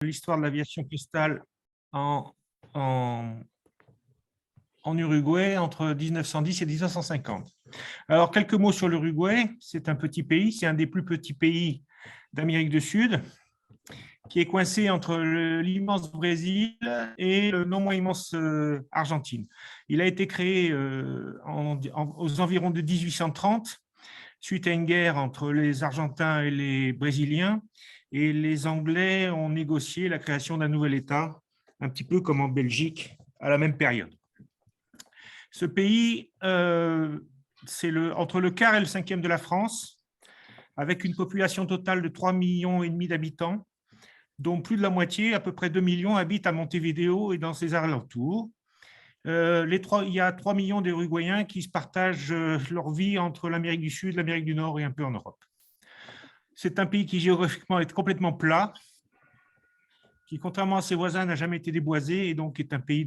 l'histoire de l'aviation postale en, en, en Uruguay entre 1910 et 1950. Alors, quelques mots sur l'Uruguay. C'est un petit pays, c'est un des plus petits pays d'Amérique du Sud, qui est coincé entre l'immense Brésil et le non moins immense Argentine. Il a été créé aux environs de 1830, suite à une guerre entre les Argentins et les Brésiliens, et les Anglais ont négocié la création d'un nouvel État, un petit peu comme en Belgique à la même période. Ce pays, c'est entre le quart et le cinquième de la France, avec une population totale de 3,5 millions d'habitants, dont plus de la moitié, à peu près 2 millions, habitent à Montevideo et dans ses alentours. Il y a 3 millions d'Uruguayens qui se partagent leur vie entre l'Amérique du Sud, l'Amérique du Nord et un peu en Europe. C'est un pays qui géographiquement est complètement plat, qui contrairement à ses voisins n'a jamais été déboisé et donc est un pays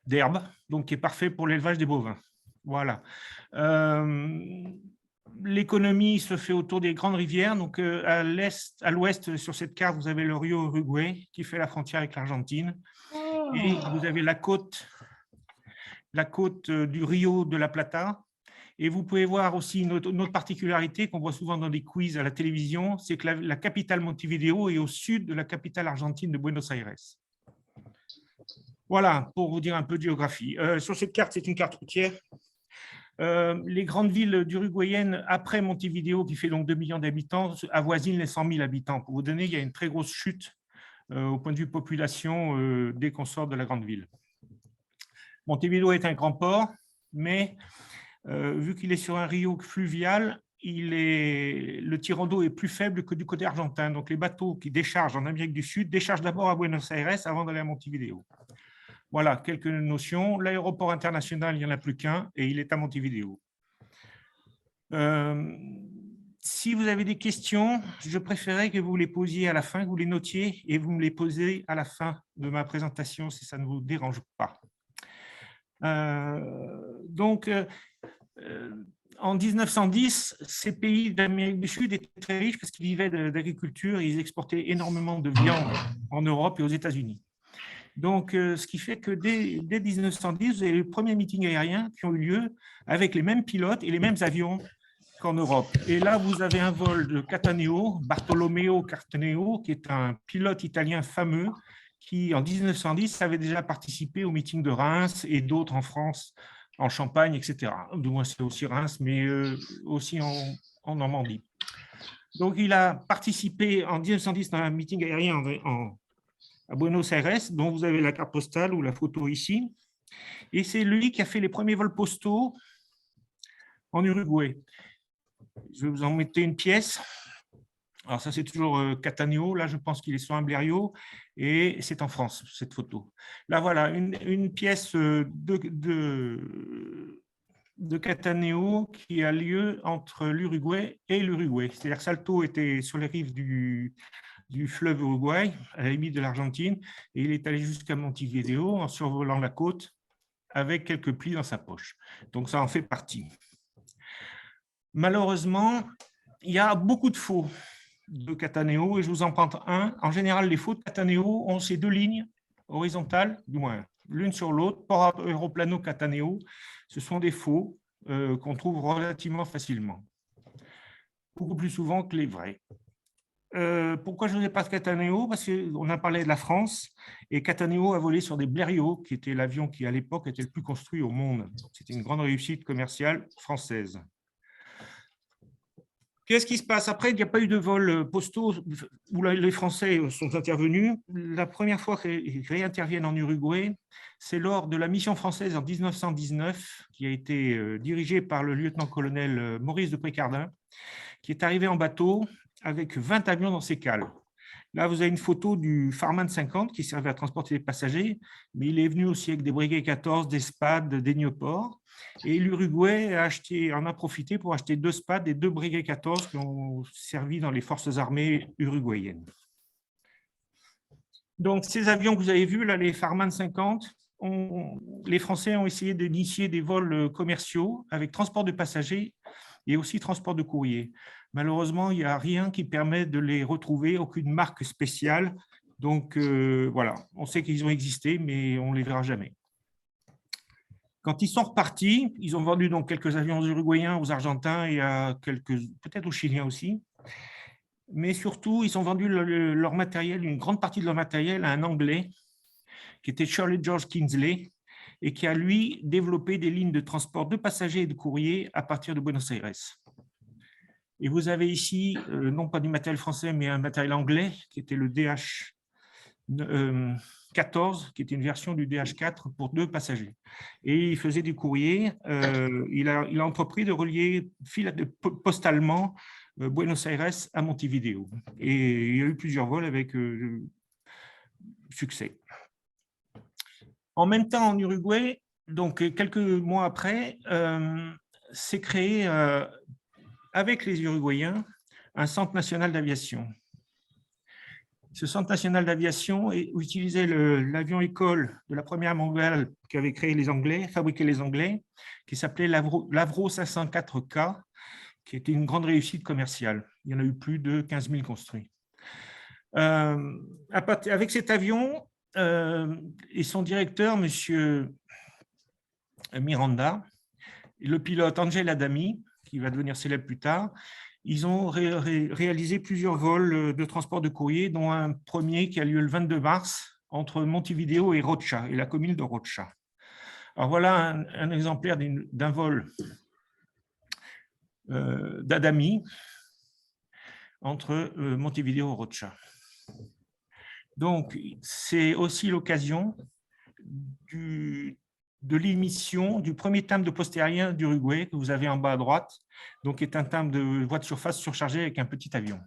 d'herbe, donc qui est parfait pour l'élevage des bovins. Voilà. L'économie se fait autour des grandes rivières. Donc, à l'ouest, sur cette carte, vous avez le Rio Uruguay qui fait la frontière avec l'Argentine. Et vous avez la côte du Rio de la Plata. Et vous pouvez voir aussi une autre particularité qu'on voit souvent dans des quiz à la télévision, c'est que la capitale Montevideo est au sud de la capitale argentine de Buenos Aires. Voilà, pour vous dire un peu de géographie. Sur cette carte, c'est une carte routière. Les grandes villes uruguayennes, après Montevideo, qui fait donc 2 millions d'habitants, avoisinent les 100 000 habitants. Pour vous donner, il y a une très grosse chute au point de vue population dès qu'on sort de la grande ville. Montevideo est un grand port, mais vu qu'il est sur un rio fluvial, le tirant d'eau est plus faible que du côté argentin. Donc, les bateaux qui déchargent en Amérique du Sud déchargent d'abord à Buenos Aires avant d'aller à Montevideo. Voilà, quelques notions. L'aéroport international, il n'y en a plus qu'un et il est à Montevideo. Si vous avez des questions, je préférerais que vous les posiez à la fin, que vous les notiez et vous me les posez à la fin de ma présentation si ça ne vous dérange pas. En 1910, ces pays d'Amérique du Sud étaient très riches parce qu'ils vivaient d'agriculture et ils exportaient énormément de viande en Europe et aux États-Unis. Donc, ce qui fait que dès 1910, vous avez les premiers meetings aériens qui ont eu lieu avec les mêmes pilotes et les mêmes avions qu'en Europe. Et là, vous avez un vol de Cataneo, Bartolomeo Cataneo, qui est un pilote italien fameux qui, en 1910, avait déjà participé au meeting de Reims et d'autres en France, en Champagne, etc. Du moins, c'est aussi Reims, mais aussi en Normandie. Donc, il a participé en 1910 dans un meeting aérien à Buenos Aires, dont vous avez la carte postale ou la photo ici. Et c'est lui qui a fait les premiers vols postaux en Uruguay. Je vais vous en mettre une pièce. Alors ça, c'est toujours Cataneo. Là, je pense qu'il est sur un Blériot. Et c'est en France, cette photo. Là, voilà, une pièce de Cataneo qui a lieu entre l'Uruguay et l'Uruguay. C'est-à-dire que Salto était sur les rives du fleuve Uruguay, à la limite de l'Argentine, et il est allé jusqu'à Montevideo en survolant la côte avec quelques plis dans sa poche. Donc, ça en fait partie. Malheureusement, il y a beaucoup de faux de Cataneo, et je vous en prends un. En général, les faux de Cataneo ont ces deux lignes horizontales, du moins l'une sur l'autre. Port Aeroplano Cataneo, ce sont des faux qu'on trouve relativement facilement, beaucoup plus souvent que les vrais. Pourquoi je ne vous ai pas de Cataneo? Parce qu'on a parlé de la France, et Cataneo a volé sur des Blériot, qui était l'avion qui, à l'époque, était le plus construit au monde. C'était une grande réussite commerciale française. Qu'est-ce qui se passe? Après, il n'y a pas eu de vol postaux où les Français sont intervenus. La première fois qu'ils réinterviennent en Uruguay, c'est lors de la mission française en 1919, qui a été dirigée par le lieutenant-colonel Maurice de Précardin, qui est arrivé en bateau avec 20 avions dans ses cales. Là, vous avez une photo du Farman 50 qui servait à transporter les passagers, mais il est venu aussi avec des Breguet 14, des Spad, des Nieuport. Et l'Uruguay en a profité pour acheter 2 Spad et 2 Breguet 14 qui ont servi dans les forces armées uruguayennes. Donc, ces avions que vous avez vus, là, les Farman 50, les Français ont essayé d'initier des vols commerciaux avec transport de passagers. et aussi transport de courrier. Malheureusement, il n'y a rien qui permet de les retrouver, aucune marque spéciale. Donc, voilà, on sait qu'ils ont existé, mais on ne les verra jamais. Quand ils sont repartis, ils ont vendu donc quelques avions aux Uruguayens, aux Argentins et à quelques, peut-être aux Chiliens aussi. Mais surtout, ils ont vendu leur matériel, une grande partie de leur matériel à un Anglais qui était Shirley George Kingsley et qui a, lui, développé des lignes de transport de passagers et de courriers à partir de Buenos Aires. Et vous avez ici, non pas du matériel français, mais un matériel anglais qui était le DH14, qui était une version du DH4 pour 2 passagers. Et il faisait du courrier. Il a entrepris de relier postalement Buenos Aires à Montevideo. Et il y a eu plusieurs vols avec succès. En même temps, en Uruguay, donc quelques mois après, s'est créé avec les Uruguayens un centre national d'aviation. Ce centre national d'aviation utilisait l'avion école de la première mondiale qu'avaient créé les Anglais, fabriqué les Anglais, qui s'appelait l'Avro 504K, qui était une grande réussite commerciale. Il y en a eu plus de 15 000 construits. Avec cet avion et son directeur, M. Miranda, et le pilote Angel Adami, qui va devenir célèbre plus tard, ils ont réalisé plusieurs vols de transport de courrier, dont un premier qui a lieu le 22 mars entre Montevideo et Rocha, et la commune de Rocha. Alors voilà un exemplaire d'un vol d'Adami entre Montevideo et Rocha. Donc, c'est aussi l'occasion de l'émission du premier timbre de poste aérien d'Uruguay que vous avez en bas à droite, donc qui est un timbre de voie de surface surchargé avec un petit avion.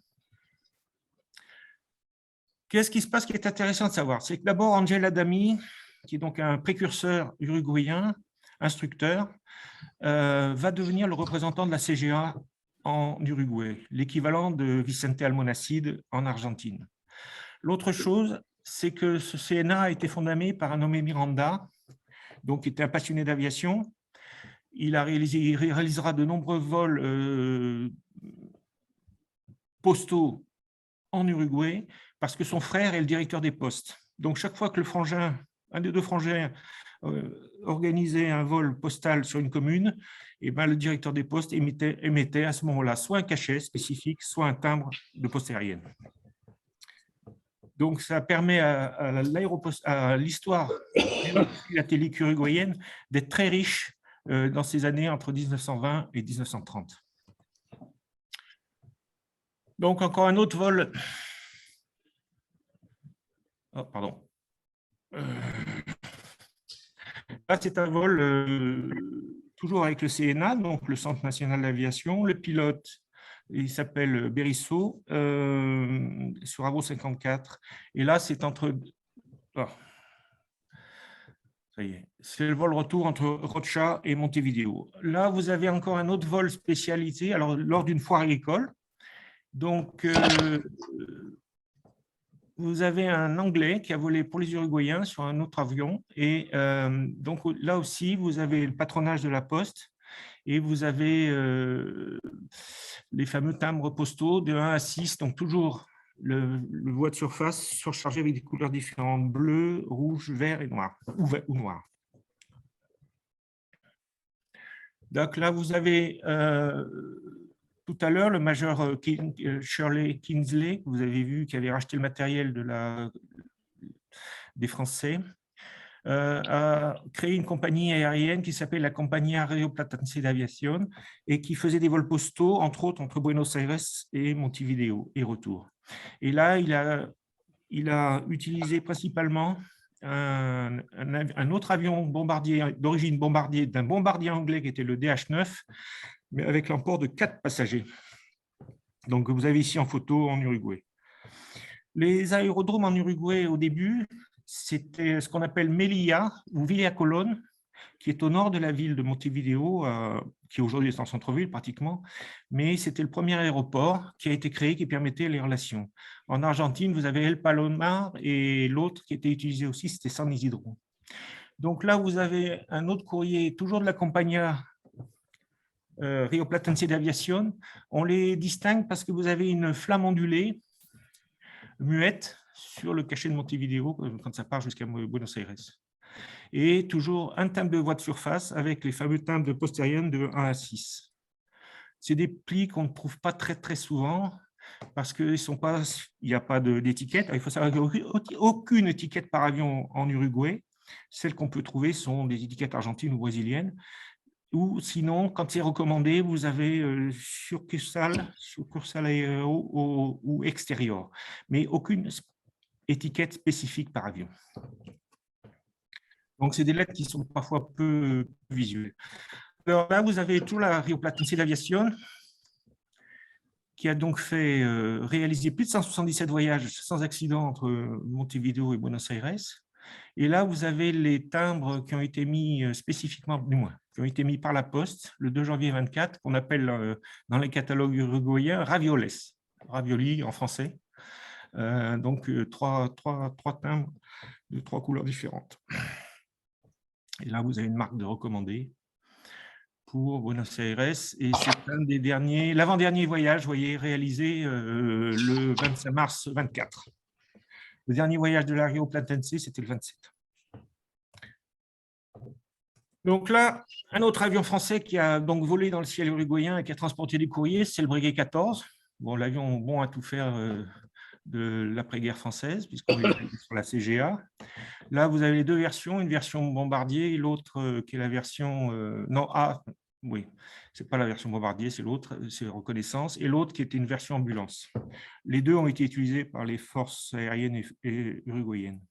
Qu'est-ce qui se passe qui est intéressant de savoir? C'est que d'abord, Angel Adami, qui est donc un précurseur uruguayen, instructeur, va devenir le représentant de la CGA en Uruguay, l'équivalent de Vicente Almonacid en Argentine. L'autre chose, c'est que ce CNA a été fondé par un nommé Miranda, donc qui était un passionné d'aviation. Il réalisera de nombreux vols postaux en Uruguay parce que son frère est le directeur des postes. Donc, chaque fois que un des 2 frangins organisait un vol postal sur une commune, et ben, le directeur des postes émettait à ce moment-là soit un cachet spécifique, soit un timbre de poste aérienne. Donc, ça permet à l'histoire philatélique uruguayenne d'être très riche dans ces années entre 1920 et 1930. Donc, encore un autre vol. Oh, pardon. Là, c'est un vol toujours avec le CNA, donc le Centre national d'aviation. Le pilote, il s'appelle Berisso, sur Avro 54. Et là, c'est entre... Oh. Ça y est. C'est le vol retour entre Rocha et Montevideo. Là, vous avez encore un autre vol spécialisé, alors lors d'une foire agricole. Donc, vous avez un Anglais qui a volé pour les Uruguayens sur un autre avion. Et donc, là aussi, vous avez le patronage de la Poste et vous avez les fameux timbres postaux de 1 à 6, donc toujours le voie de surface surchargé avec des couleurs différentes, bleu, rouge, vert et noir, ou noir. Donc là, vous avez tout à l'heure le major Shirley Kingsley, que vous avez vu, qui avait racheté le matériel des Français, a créé une compagnie aérienne qui s'appelle la Compagnie Aeroplatense d'Aviation et qui faisait des vols postaux, entre autres, entre Buenos Aires et Montevideo et retour. Et là, il a utilisé principalement un autre avion bombardier d'origine d'un bombardier anglais qui était le DH9, mais avec l'emport de 4 passagers. Donc, vous avez ici en photo en Uruguay. Les aérodromes en Uruguay, au début, c'était ce qu'on appelle Melilla ou Villa Colón, qui est au nord de la ville de Montevideo, qui aujourd'hui est en centre-ville pratiquement, mais c'était le premier aéroport qui a été créé qui permettait les relations. En Argentine, vous avez El Palomar et l'autre qui était utilisé aussi, c'était San Isidro. Donc là, vous avez un autre courrier, toujours de la Compagnia Rio Platense d'Aviation. On les distingue parce que vous avez une flamme ondulée, muette, sur le cachet de Montevideo quand ça part jusqu'à Buenos Aires. Et toujours un timbre de voie de surface avec les fameux timbres de Posterion de 1 à 6. C'est des plis qu'on ne trouve pas très, très souvent parce qu'il n'y a pas d'étiquette. Il faut savoir qu'il n'y a aucune étiquette par avion en Uruguay. Celles qu'on peut trouver sont des étiquettes argentines ou brésiliennes. Ou sinon, quand c'est recommandé, vous avez succursale ou extérieur, mais aucune étiquette spécifique par avion. Donc, c'est des lettres qui sont parfois peu visuelles. Alors là, vous avez tout la Rio Platense d'Aviation, qui a donc réalisé plus de 177 voyages sans accident entre Montevideo et Buenos Aires. Et là, vous avez les timbres qui ont été mis spécifiquement, du moins, qui ont été mis par la Poste le 2 janvier 24, qu'on appelle dans les catalogues uruguayens ravioles, ravioli en français. Donc, trois timbres de 3 couleurs différentes. Et là, vous avez une marque de recommandé pour Buenos Aires. Et c'est un des derniers, l'avant-dernier voyage, vous voyez, réalisé le 25 mars 24. Le dernier voyage de la Rio Platense, c'était le 27. Donc là, un autre avion français qui a donc volé dans le ciel uruguayen et qui a transporté du courrier, c'est le Breguet 14. Bon, l'avion bon à tout faire de l'après-guerre française, puisqu'on est sur la CGA. Là, vous avez les deux versions, une version bombardier et l'autre qui est la version... oui, c'est pas la version bombardier, c'est l'autre, c'est reconnaissance, et l'autre qui était une version ambulance. Les deux ont été utilisés par les forces aériennes et uruguayennes.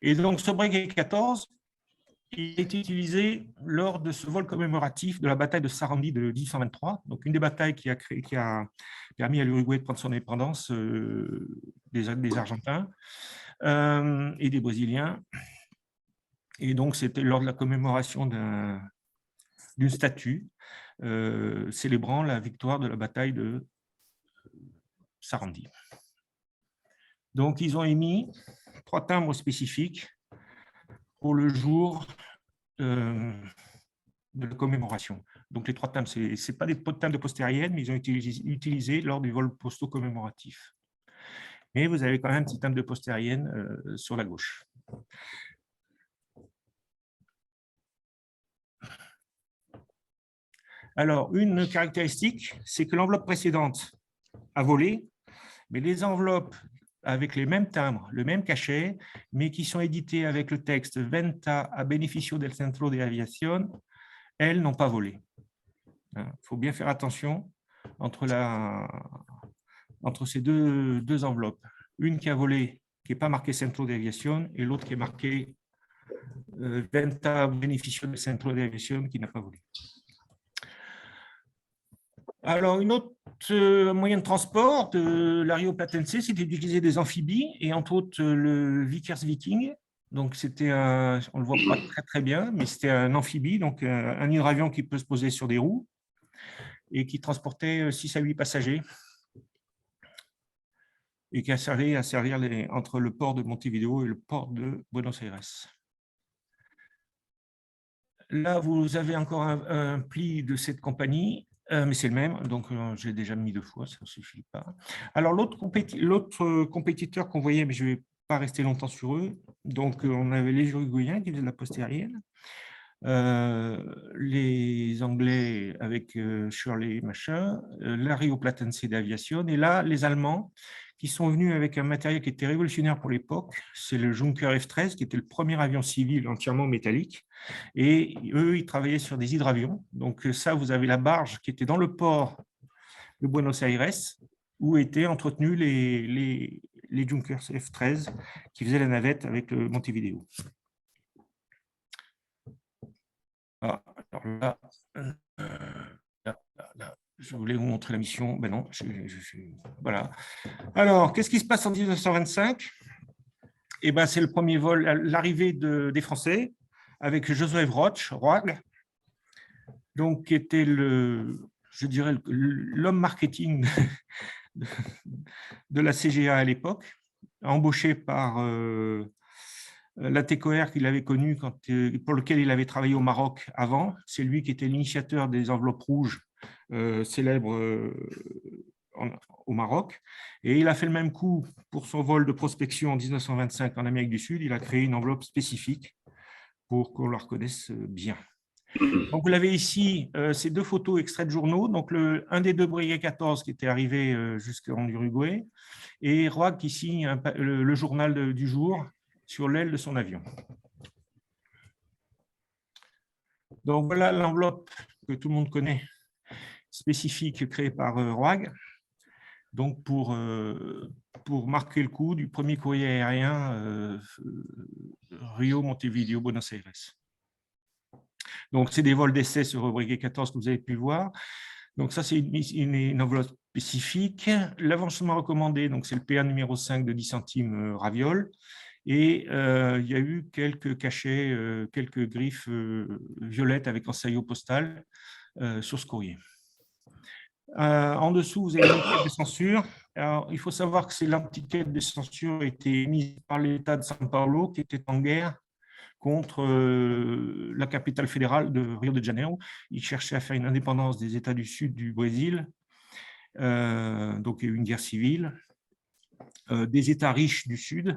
Et donc, ce Breguet 14, il a été utilisé lors de ce vol commémoratif de la bataille de Sarandi de 1823, donc une des batailles qui a permis à l'Uruguay de prendre son indépendance des Argentins et des Brésiliens. Et donc, c'était lors de la commémoration d'une statue célébrant la victoire de la bataille de Sarandi. Donc, ils ont émis 3 timbres spécifiques pour le jour de la commémoration. Donc, les 3 timbres, ce n'est pas des timbres de postérienne, mais ils ont été utilisés lors du vol postaux commémoratif. Mais vous avez quand même un petit timbre de postérienne sur la gauche. Alors, une caractéristique, c'est que l'enveloppe précédente a volé, mais les enveloppes avec les mêmes timbres, le même cachet, mais qui sont éditées avec le texte Venta a beneficio del Centro de Aviación, elles n'ont pas volé. Il faut bien faire attention entre ces deux enveloppes. Une qui a volé, qui n'est pas marquée Centro de Aviación, et l'autre qui est marquée Venta a beneficio del Centro de Aviación, qui n'a pas volé. Alors, une autre moyen de transport de la Rio Platense, c'était d'utiliser des amphibies, et entre autres le Vickers Viking. Donc, on ne le voit pas très, très bien, mais c'était un amphibie, donc un hydravion qui peut se poser sur des roues et qui transportait 6 à 8 passagers et qui a servi à servir entre le port de Montevideo et le port de Buenos Aires. Là, vous avez encore un pli de cette compagnie. Mais c'est le même, donc j'ai déjà mis 2 fois, ça ne suffit pas. Alors, l'autre compétiteur qu'on voyait, mais je ne vais pas rester longtemps sur eux, donc on avait les Uruguayens qui faisaient de la postérienne, les Anglais avec Shirley machin, la Rio Platense d'Aviation, et là, les Allemands qui sont venus avec un matériel qui était révolutionnaire pour l'époque, c'est le Junker F-13, qui était le premier avion civil entièrement métallique, et eux, ils travaillaient sur des hydravions. Donc ça, vous avez la barge qui était dans le port de Buenos Aires, où étaient entretenus les Junkers F-13 qui faisaient la navette avec le Montevideo. Alors là, je voulais vous montrer la mission. Ben non, voilà. Alors, qu'est-ce qui se passe en 1925 ? Eh ben, c'est le premier vol, l'arrivée des Français avec Joseph Roig, donc qui était je dirais, l'homme marketing de la CGA à l'époque, embauché par Latécoère qu'il avait connu, pour lequel il avait travaillé au Maroc avant. C'est lui qui était l'initiateur des enveloppes rouges célèbres au Maroc. Et il a fait le même coup pour son vol de prospection en 1925 en Amérique du Sud. Il a créé une enveloppe spécifique pour qu'on la reconnaisse bien. Donc, vous l'avez ici, ces deux photos extraites de journaux. Donc, un des deux Breguet 14 qui était arrivé jusqu'en Uruguay et Roig qui signe le journal du jour sur l'aile de son avion. Donc, voilà l'enveloppe que tout le monde connaît, spécifique, créée par Roig. Donc, pour marquer le coup du premier courrier aérien Rio-Montevideo-Buenos Aires. Donc, c'est des vols d'essai sur Breguet 14 que vous avez pu voir. Donc, ça, c'est une enveloppe spécifique. L'avancement recommandé, donc c'est le PA numéro 5 de 10 centimes Raviol. Et il y a eu quelques cachets, quelques griffes violettes avec ensaillot postal sur ce courrier. En dessous, vous avez l'étiquette de censure. Alors, il faut savoir que l'étiquette de censure a été émise par l'État de São Paulo, qui était en guerre contre la capitale fédérale de Rio de Janeiro. Il cherchait à faire une indépendance des États du Sud du Brésil. Donc, il y a eu une guerre civile. Des États riches du Sud,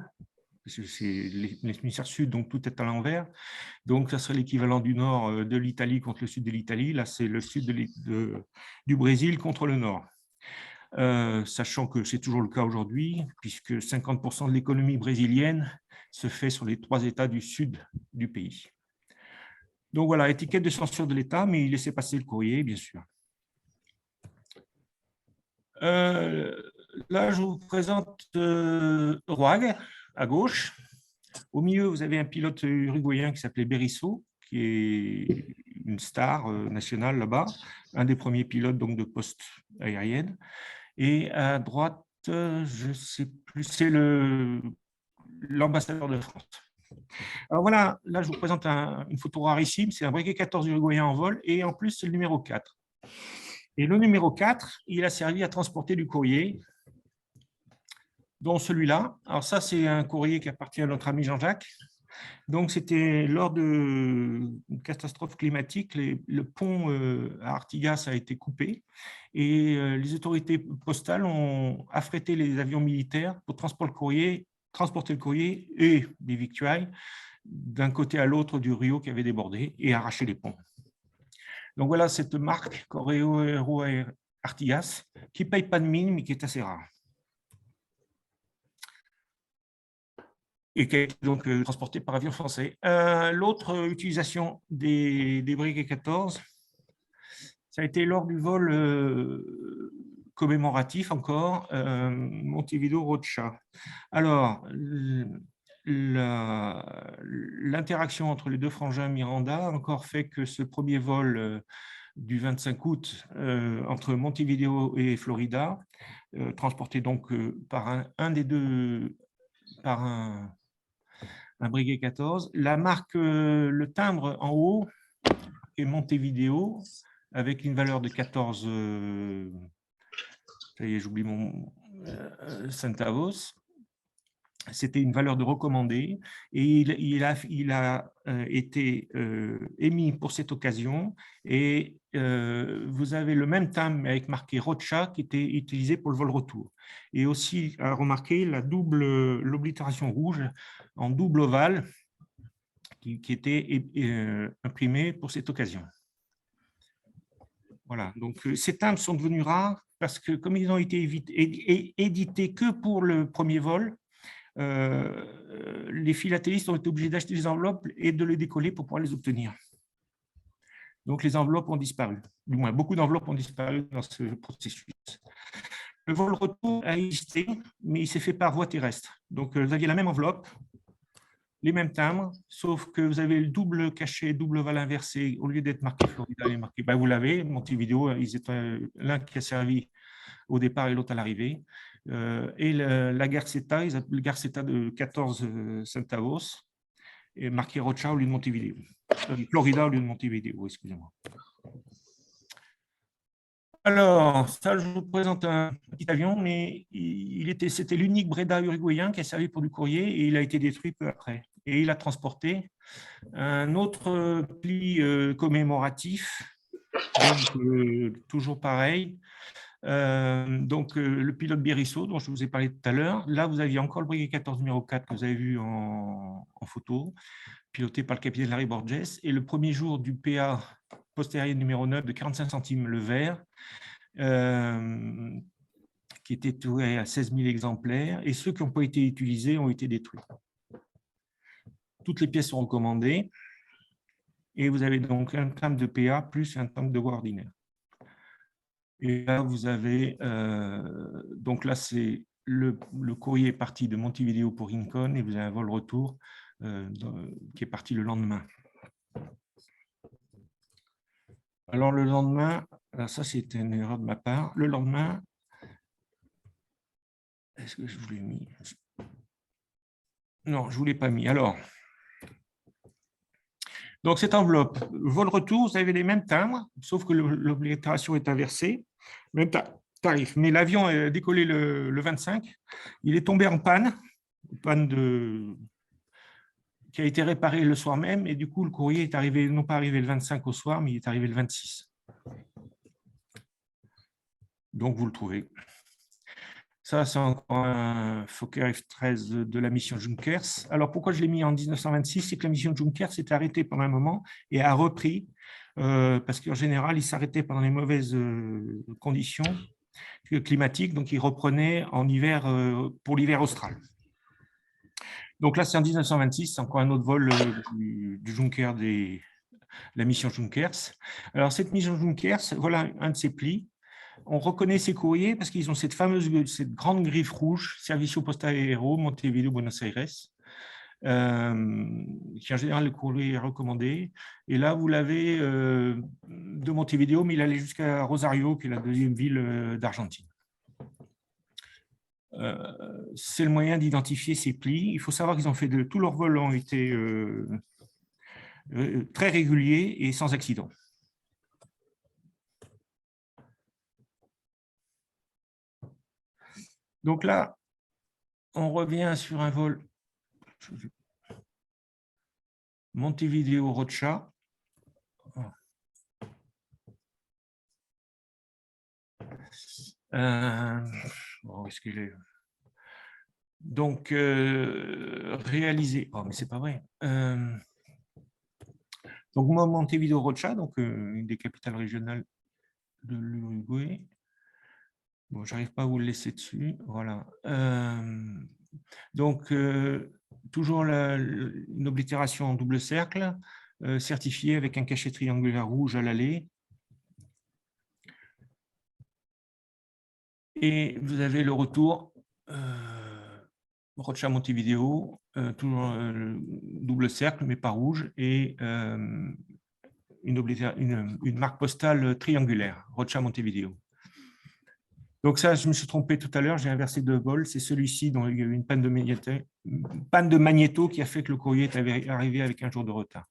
parce que c'est l'hémisphère sud, donc tout est à l'envers. Donc, ça serait l'équivalent du nord de l'Italie contre le sud de l'Italie. Là, c'est le sud du Brésil contre le nord. Sachant que c'est toujours le cas aujourd'hui, puisque 50% de l'économie brésilienne se fait sur les 3 États du sud du pays. Donc voilà, étiquette de censure de l'État, mais il laissait passer le courrier, bien sûr. Là, je vous présente Roig, à gauche. Au milieu, vous avez un pilote uruguayen qui s'appelait Berisso, qui est une star nationale là-bas, un des premiers pilotes donc, de poste aérienne. Et à droite, je ne sais plus, c'est l'ambassadeur de France. Alors voilà, là je vous présente une photo rarissime, c'est un Breguet 14 uruguayen en vol, et en plus c'est le numéro 4. Et le numéro 4, il a servi à transporter du courrier, dont celui-là. Alors ça, c'est un courrier qui appartient à notre ami Jean-Jacques. Donc, c'était lors d'une catastrophe climatique, le pont à Artigas a été coupé et les autorités postales ont affrété les avions militaires pour transporter le courrier et des victuailles d'un côté à l'autre du Rio qui avait débordé et arraché les ponts. Donc, voilà cette marque Correo Artigas qui ne paye pas de mine, mais qui est assez rare. Et qui a été donc transporté par avion français. L'autre utilisation des Breguet 14, ça a été lors du vol commémoratif encore, Montevideo-Rocha. Alors, l'interaction entre les deux frangins Miranda a encore fait que ce premier vol du 25 août entre Montevideo et Florida, transporté donc par un des deux, par un Breguet 14. La marque, le timbre en haut est Montevideo avec une valeur de 14, ça y est, j'oublie mon centavos. C'était une valeur de recommandé et il a été émis pour cette occasion et vous avez le même timbre avec marqué Rocha qui était utilisé pour le vol retour. Et aussi à remarquer l'oblitération rouge en double ovale qui était imprimée pour cette occasion. Voilà, donc ces timbres sont devenus rares parce que comme ils ont été édités que pour le premier vol, les philatélistes ont été obligés d'acheter des enveloppes et de les décoller pour pouvoir les obtenir. Donc, les enveloppes ont disparu. Du moins, beaucoup d'enveloppes ont disparu dans ce processus. Le vol retour a existé, mais il s'est fait par voie terrestre. Donc, vous aviez la même enveloppe, les mêmes timbres, sauf que vous avez le double cachet, double val inversé. Au lieu d'être marqué Florida, il est marqué, vous l'avez, Montevideo, l'un qui a servi au départ et l'autre à l'arrivée. Et la Garceta, ils appellent Garceta de 14 centavos, et marqué Rocha au lieu de Montevideo. Florida au lieu de Montevideo, excusez-moi. Alors, ça, je vous présente un petit avion, mais c'était l'unique Breda uruguayen qui a servi pour du courrier et il a été détruit peu après. et il a transporté un autre pli commémoratif, donc, toujours pareil. Le pilote Bérisso, dont je vous ai parlé tout à l'heure. Là, vous aviez encore le Breguet 14 numéro 4 que vous avez vu en photo, piloté par le capitaine Larry Borges. Et le premier jour du PA postérieur numéro 9 de 45 centimes le vert, qui était touré à 16 000 exemplaires. Et ceux qui n'ont pas été utilisés ont été détruits. Toutes les pièces sont recommandées. Et vous avez donc un timbre de PA plus un timbre de voie ordinaire. Et là, vous avez, donc là, c'est le courrier est parti de Montevideo pour Rincon et vous avez un vol retour qui est parti le lendemain. Alors, le lendemain, alors ça, c'était une erreur de ma part. Le lendemain, est-ce que je vous l'ai mis? Non, je ne vous l'ai pas mis. Alors, donc cette enveloppe, vol retour, vous avez les mêmes timbres, sauf que l'obligatoire est inversée. Même tarif. Mais l'avion a décollé le 25. Il est tombé en panne qui a été réparé le soir même. Et du coup, le courrier est arrivé, non pas arrivé le 25 au soir, mais il est arrivé le 26. Donc, vous le trouvez. Ça, c'est encore un Fokker F-13 de la mission Junkers. Alors, pourquoi je l'ai mis en 1926? C'est que la mission Junkers s'est arrêtée pendant un moment et a repris, parce qu'en général, il s'arrêtait pendant les mauvaises conditions climatiques, donc il reprenait en hiver pour l'hiver austral. Donc là, c'est en 1926, c'est encore un autre vol du Junker, la mission Junkers. Alors, cette mission Junkers, voilà un de ses plis. On reconnaît ces courriers parce qu'ils ont cette grande griffe rouge, Servicio Postal Aéreo, Montevideo, Buenos Aires, qui en général le courrier est recommandé. Et là, vous l'avez de Montevideo, mais il allait jusqu'à Rosario, qui est la deuxième ville d'Argentine. C'est le moyen d'identifier ces plis. Il faut savoir qu'ils ont fait tous leurs vols ont été très réguliers et sans accident. Donc là, on revient sur un vol Montevideo Rocha. Bon, est-ce qu'il est donc réalisé. Oh, mais c'est pas vrai. Donc Montevideo Rocha, donc une des capitales régionales de l'Uruguay. Bon, j'arrive pas à vous le laisser dessus. Voilà. Donc toujours une oblitération en double cercle, certifiée avec un cachet triangulaire rouge à l'allée. Et vous avez le retour Rocha Montevideo, toujours double cercle, mais pas rouge, et une marque postale triangulaire, Rocha Montevideo. Donc ça, je me suis trompé tout à l'heure, j'ai inversé deux vols. C'est celui-ci dont il y a eu une panne de magnéto qui a fait que le courrier est arrivé avec un jour de retard.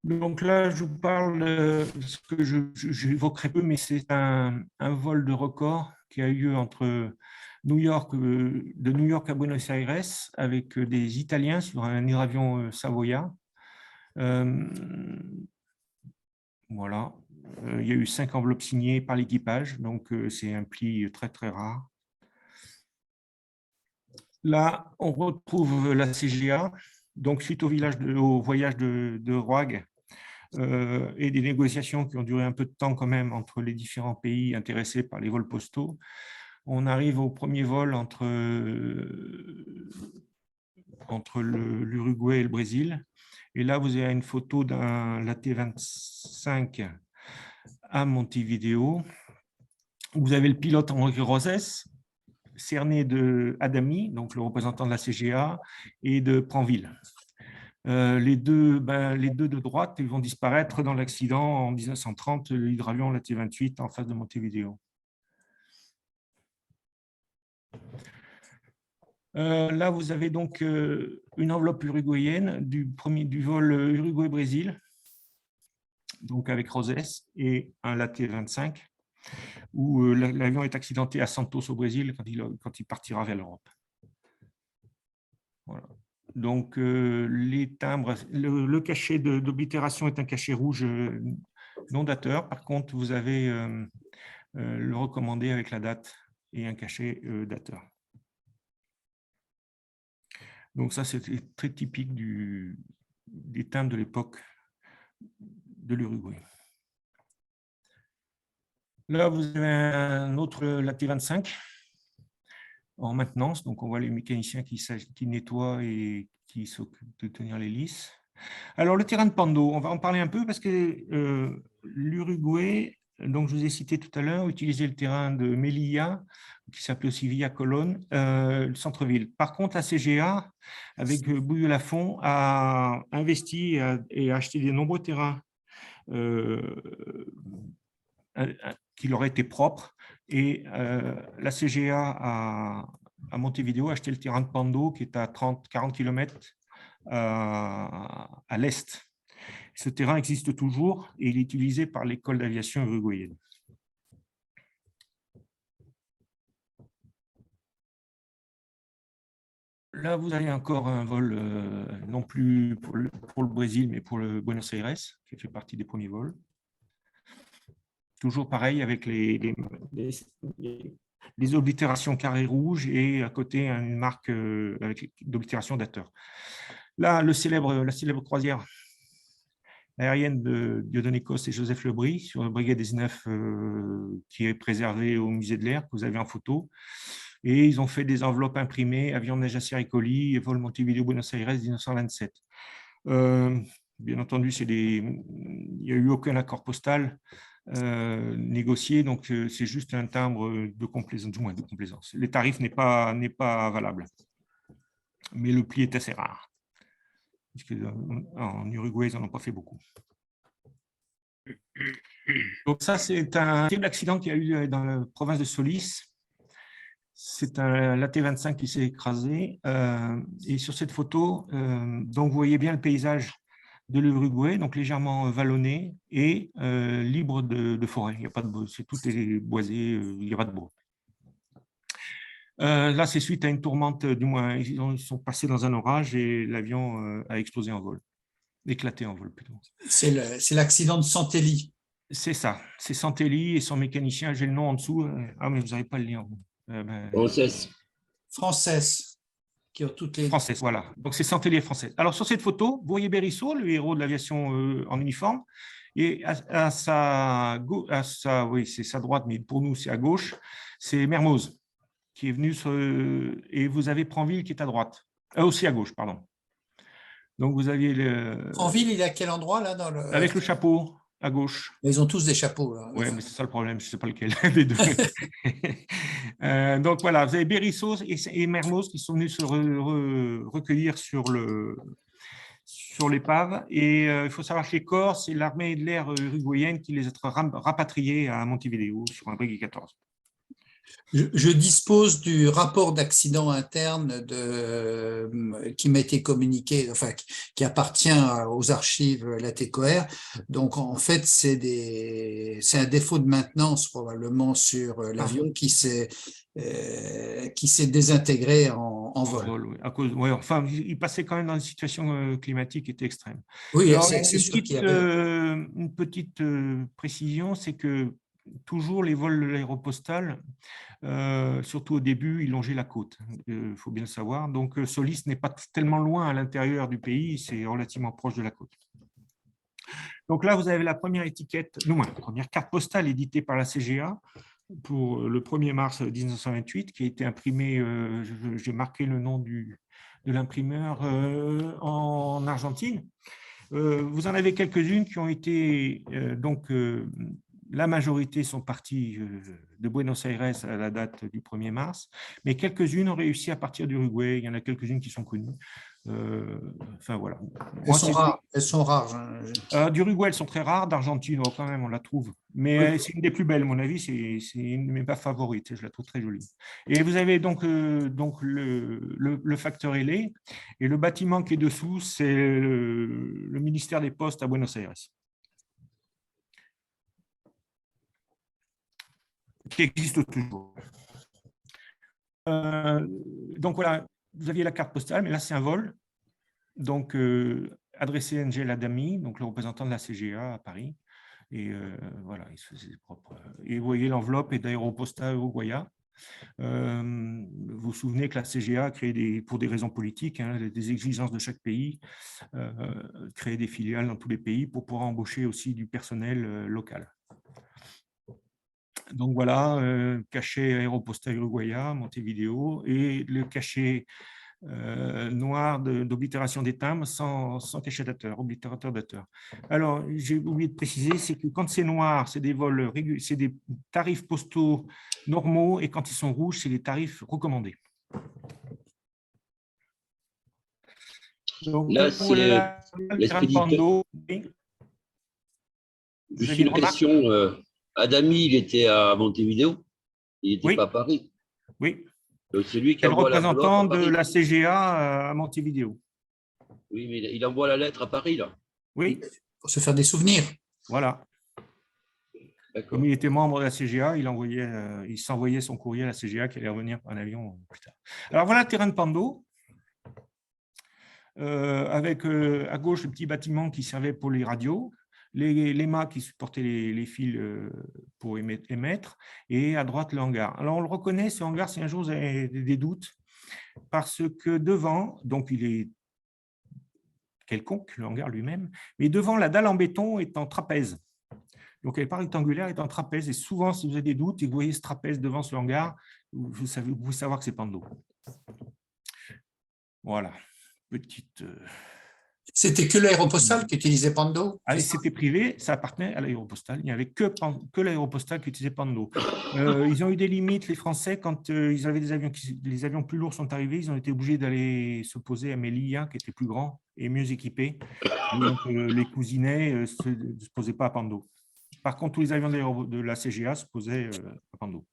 Donc là, je vous parle de ce que j'évoquerai peu, mais c'est un vol de record qui a eu lieu entre de New York à Buenos Aires avec des Italiens sur un hydravion Savoia. Voilà. Il y a eu 5 enveloppes signées par l'équipage, donc c'est un pli très très rare. Là, on retrouve la CGA, donc suite au voyage de Roig et des négociations qui ont duré un peu de temps quand même entre les différents pays intéressés par les vols postaux. On arrive au premier vol entre l'Uruguay et le Brésil. Et là, vous avez une photo d'un T-25 à Montevideo. Vous avez le pilote Henri Rosès, cerné de Adami, donc le représentant de la CGA, et de Pranville. Les deux de droite ils vont disparaître dans l'accident en 1930, l'hydravion, la T-28, en face de Montevideo. Là, vous avez donc une enveloppe uruguayenne du vol Uruguay-Brésil, donc avec Rosès et un T-25, où l'avion est accidenté à Santos au Brésil quand il partira vers l'Europe. Voilà. Donc, les timbres, le cachet d'oblitération est un cachet rouge non dateur. Par contre, vous avez le recommandé avec la date et un cachet dateur. Donc ça, c'était très typique des timbres de l'époque de l'Uruguay. Là, vous avez un autre, la T25, en maintenance. Donc, on voit les mécaniciens qui nettoient et qui s'occupent de tenir les lisses. Alors, le terrain de Pando, on va en parler un peu parce que l'Uruguay, donc je vous ai cité tout à l'heure, utilisait le terrain de Melilla, qui s'appelait aussi Villa Colón, le centre-ville. Par contre, la CGA, avec Bouillot Lafont, a investi et a acheté de nombreux terrains qui leur étaient propres. Et la CGA à Montevideo a acheté le terrain de Pando, qui est à 30-40 km à l'est. Ce terrain existe toujours et il est utilisé par l'école d'aviation uruguayenne. Là, vous avez encore un vol, non plus pour le Brésil, mais pour le Buenos Aires, qui fait partie des premiers vols. Toujours pareil avec les oblitérations carré rouge et à côté une marque d'oblitération dateur. Là, la célèbre croisière aérienne de Dieudonné Cosse et Joseph Lebris sur le Breguet 19 qui est préservé au musée de l'Air, que vous avez en photo. Et ils ont fait des enveloppes imprimées, avion de Nejacier et colis, et vol Montevideo Buenos Aires 1927. Bien entendu, il n'y a eu aucun accord postal négocié, donc c'est juste un timbre de complaisance, du moins de complaisance. Les tarifs n'est pas valable, mais le pli est assez rare. En Uruguay, ils n'en ont pas fait beaucoup. Donc ça, c'est un terrible accident qu'il y a eu dans la province de Solís. C'est la T25 qui s'est écrasé. Et sur cette photo, donc vous voyez bien le paysage de l'Uruguay, donc légèrement vallonné et libre de forêt. Il y a pas de, tout est boisé, il n'y a pas de bois. Là, c'est suite à une tourmente, du moins, ils sont passés dans un orage et l'avion a explosé en vol, éclaté en vol plutôt. C'est l'accident de Santelli. C'est ça, c'est Santelli et son mécanicien, j'ai le nom en dessous. Ah, mais vous n'avez pas le lien. Française. Qui ont toutes les... Française, voilà. Donc, c'est Santelli et française. Alors, sur cette photo, vous voyez Bérisseau, le héros de l'aviation en uniforme. Et à sa oui, c'est sa droite, mais pour nous, c'est à gauche, c'est Mermoz qui est venu et vous avez Pranville qui est à droite. Aussi à gauche, pardon. Donc, vous aviez Pranville, il est à quel endroit, là dans le... Avec le chapeau, à gauche. Ils ont tous des chapeaux. Oui, mais c'est ça le problème, je ne sais pas lequel des deux. Donc voilà, vous avez Bérisseau et Mermoz qui sont venus se recueillir sur l'épave. Et il faut savoir que les corps, c'est l'armée de l'air uruguayenne qui les a rapatriés à Montevideo sur un Breguet 14. Je dispose du rapport d'accident interne qui m'a été communiqué, enfin qui appartient aux archives LATECOR. Donc en fait, c'est un défaut de maintenance probablement sur l'avion qui s'est désintégré en vol. Oui. À cause, ouais, enfin, il passait quand même dans une situation climatique qui était extrême. Oui, alors, c'est sûr qu'il y avait... une petite précision, c'est que toujours les vols de l'aéropostale, surtout au début, ils longeaient la côte. Il faut bien le savoir. Donc, Solís n'est pas tellement loin à l'intérieur du pays, c'est relativement proche de la côte. Donc là, vous avez la première étiquette, non, la première carte postale éditée par la CGA pour le 1er mars 1928, qui a été imprimée, j'ai marqué le nom de l'imprimeur, en Argentine. Vous en avez quelques-unes qui ont été, la majorité sont parties de Buenos Aires à la date du 1er mars, mais quelques-unes ont réussi à partir d'Uruguay. Il y en a quelques-unes qui sont connues. Enfin voilà. Elles sont rares. D'Uruguay, elles sont très rares. D'Argentine, quand même, on la trouve. Mais oui, c'est une des plus belles, à mon avis. C'est une de mes pas favorites. Je la trouve très jolie. Et vous avez donc le facteur ailé. Et le bâtiment qui est dessous, c'est le ministère des Postes à Buenos Aires, qui existe toujours. Donc voilà, vous aviez la carte postale, mais là, c'est un vol. Donc, adressé à Angel Adami, donc le représentant de la CGA à Paris. Et voilà, il se faisait propre. Et vous voyez, l'enveloppe est d'Aéroposta Uruguaya. Vous vous souvenez que la CGA a créé pour des raisons politiques, hein, des exigences de chaque pays, créer des filiales dans tous les pays pour pouvoir embaucher aussi du personnel local. Donc voilà, cachet Aéroposta Uruguaya, Montevideo, et le cachet noir d'oblitération des timbres sans cachet dateur, oblitérateur dateur. Alors, j'ai oublié de préciser, c'est que quand c'est noir, c'est des vols c'est des tarifs postaux normaux, et quand ils sont rouges, c'est des tarifs recommandés. Donc, Là, c'est voilà, l'expéditeur. oui. Juste une question. Adami, il était à Montevideo. Il n'était Oui. pas à Paris. Oui. Donc, c'est lui qui C'est le envoie l'enveloppe représentant à Paris. de la CGA à Montevideo. Oui, mais il envoie la lettre à Paris, là. Oui, Pour se faire des souvenirs. voilà. Comme il était membre de la CGA, il s'envoyait son courrier à la CGA qui allait revenir en avion plus tard. Alors voilà le terrain de Pando, avec à gauche le petit bâtiment qui servait pour les radios, les mâts qui supportaient les fils pour émettre, et à droite le hangar. Alors on le reconnaît, ce hangar, si un jour vous avez des doutes, parce que devant, donc il est quelconque, le hangar lui-même, mais devant, la dalle en béton est en trapèze. Donc, elle n'est pas rectangulaire, elle est en trapèze. Et souvent, si vous avez des doutes et que vous voyez ce trapèze devant ce hangar, vous pouvez savoir que c'est Pando. Voilà. Petite. C'était que l'aéropostale qui utilisait Pando? Allez, c'était privé, ça appartenait à l'aéropostale. Il n'y avait que l'aéropostale qui utilisait Pando. Ils ont eu des limites, les Français, quand ils avaient des avions, les avions plus lourds sont arrivés, ils ont été obligés d'aller se poser à Melilla, qui était plus grand et mieux équipé. Donc, les cousinets ne se posaient pas à Pando. Par contre, tous les avions de la CGA se posaient à Pando.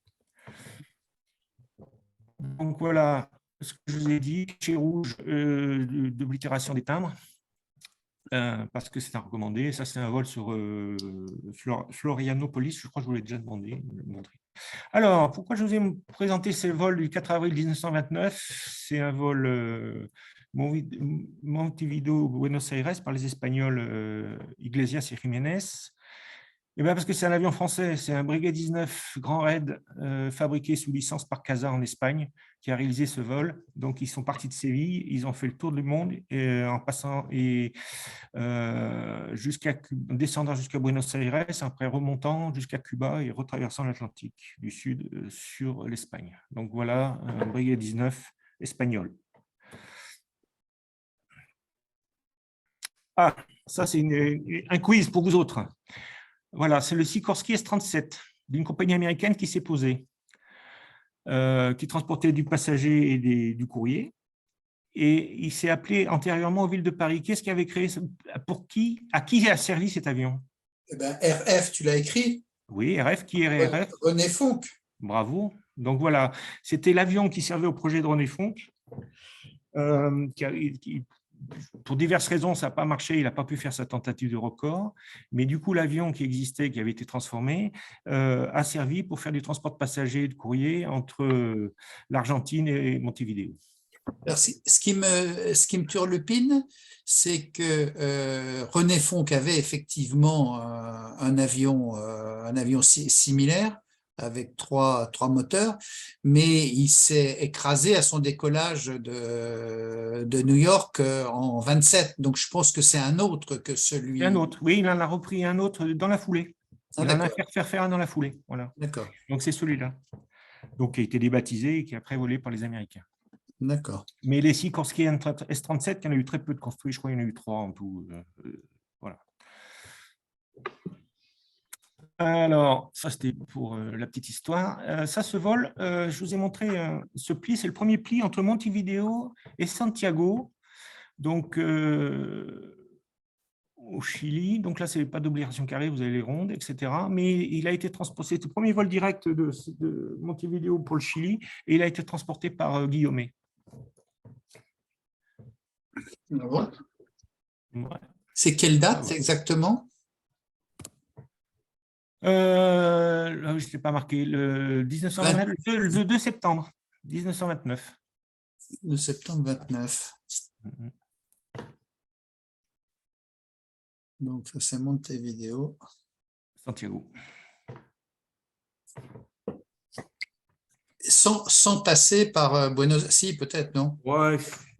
Donc voilà ce que je vous ai dit, chez rouge d'oblitération des timbres, parce que c'est un recommandé. Ça, c'est un vol sur Florianopolis, je crois que je vous l'ai déjà montré. Alors, pourquoi je vous ai présenté ce vol du 4 avril 1929? C'est un vol Montevideo-Buenos Aires par les Espagnols Iglesias et Jiménez. Eh bien, parce que c'est un avion français, c'est un Breguet 19 Grand Raid fabriqué sous licence par CASA en Espagne qui a réalisé ce vol. Donc, ils sont partis de Séville, ils ont fait le tour du monde en passant descendant jusqu'à Buenos Aires, après remontant jusqu'à Cuba et retraversant l'Atlantique du Sud sur l'Espagne. Donc, voilà un Breguet 19 espagnol. Ah, ça, c'est un quiz pour vous autres. Voilà, c'est le Sikorsky S-37 d'une compagnie américaine qui s'est posée, qui transportait du passager et du courrier. Et il s'est appelé antérieurement aux villes de Paris. Qu'est-ce qui avait créé, à qui a servi cet avion? Eh ben, RF, tu l'as écrit? Oui, RF, qui est RF? René Fonck. Bravo. Donc voilà, c'était l'avion qui servait au projet de René Fonck, pour diverses raisons, ça n'a pas marché, il n'a pas pu faire sa tentative de record, mais du coup, l'avion qui existait, qui avait été transformé, a servi pour faire du transport de passagers et de courrier entre l'Argentine et Montevideo. Alors, ce qui me turlupine, c'est que René Fonck avait effectivement un avion similaire, avec trois moteurs, mais il s'est écrasé à son décollage de New York en 27. Donc, je pense que c'est un autre que celui… Un autre, oui, il en a repris un autre dans la foulée. Il en a fait faire un dans la foulée. Voilà. D'accord. Donc, c'est celui-là. Donc, qui a été débaptisé et qui est après volé par les Américains. D'accord. Mais les Sikorsky S-37, il y en a eu très peu de construits. Je crois qu'il y en a eu 3 en tout. Voilà. Alors, ça, c'était pour la petite histoire. Ça, ce vol, je vous ai montré ce pli. C'est le premier pli entre Montevideo et Santiago, donc au Chili. Donc là, ce n'est pas d'obligation carrée, vous avez les rondes, etc. Mais il a été transporté, c'est le premier vol direct de Montevideo pour le Chili, et il a été transporté par Guillaumet. Ouais. Ouais. C'est quelle date exactement? Je ne l'ai pas marqué. Le 2 septembre 1929. de septembre 29. Donc, ça, c'est Montevideo. Santiago. Sans passer par Buenos Aires. Si, peut-être, non? Ouais,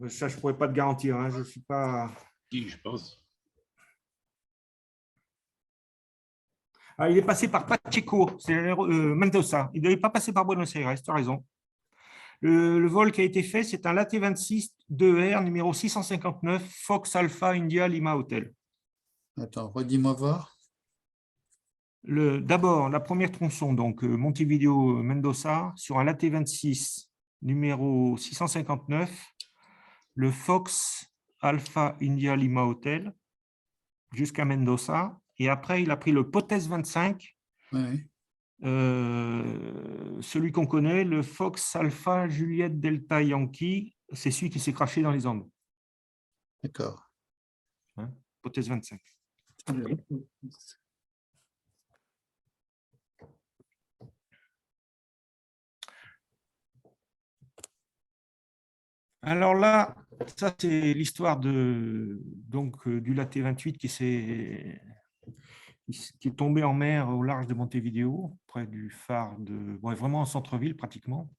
ça, je ne pourrais pas te garantir. Hein. Je ne suis pas. Si, je pense. Ah, il est passé par Pacheco, c'est Mendoza. Il ne devait pas passer par Buenos Aires, tu as raison. Le vol qui a été fait, c'est un LAT 26 2R numéro 659 Fox Alpha India Lima Hotel. Attends, redis-moi voir. D'abord, la première tronçon, donc Montevideo Mendoza, sur un LAT 26 numéro 659, le Fox Alpha India Lima Hotel, jusqu'à Mendoza. Et après, il a pris le Potes 25, Oui. celui qu'on connaît, le Fox Alpha Juliette Delta Yankee, c'est celui qui s'est craché dans les Andes. D'accord. Hein, Potes 25. Alors là, ça c'est l'histoire du LAT 28 qui est tombé en mer au large de Montevideo, près du phare vraiment en centre-ville pratiquement.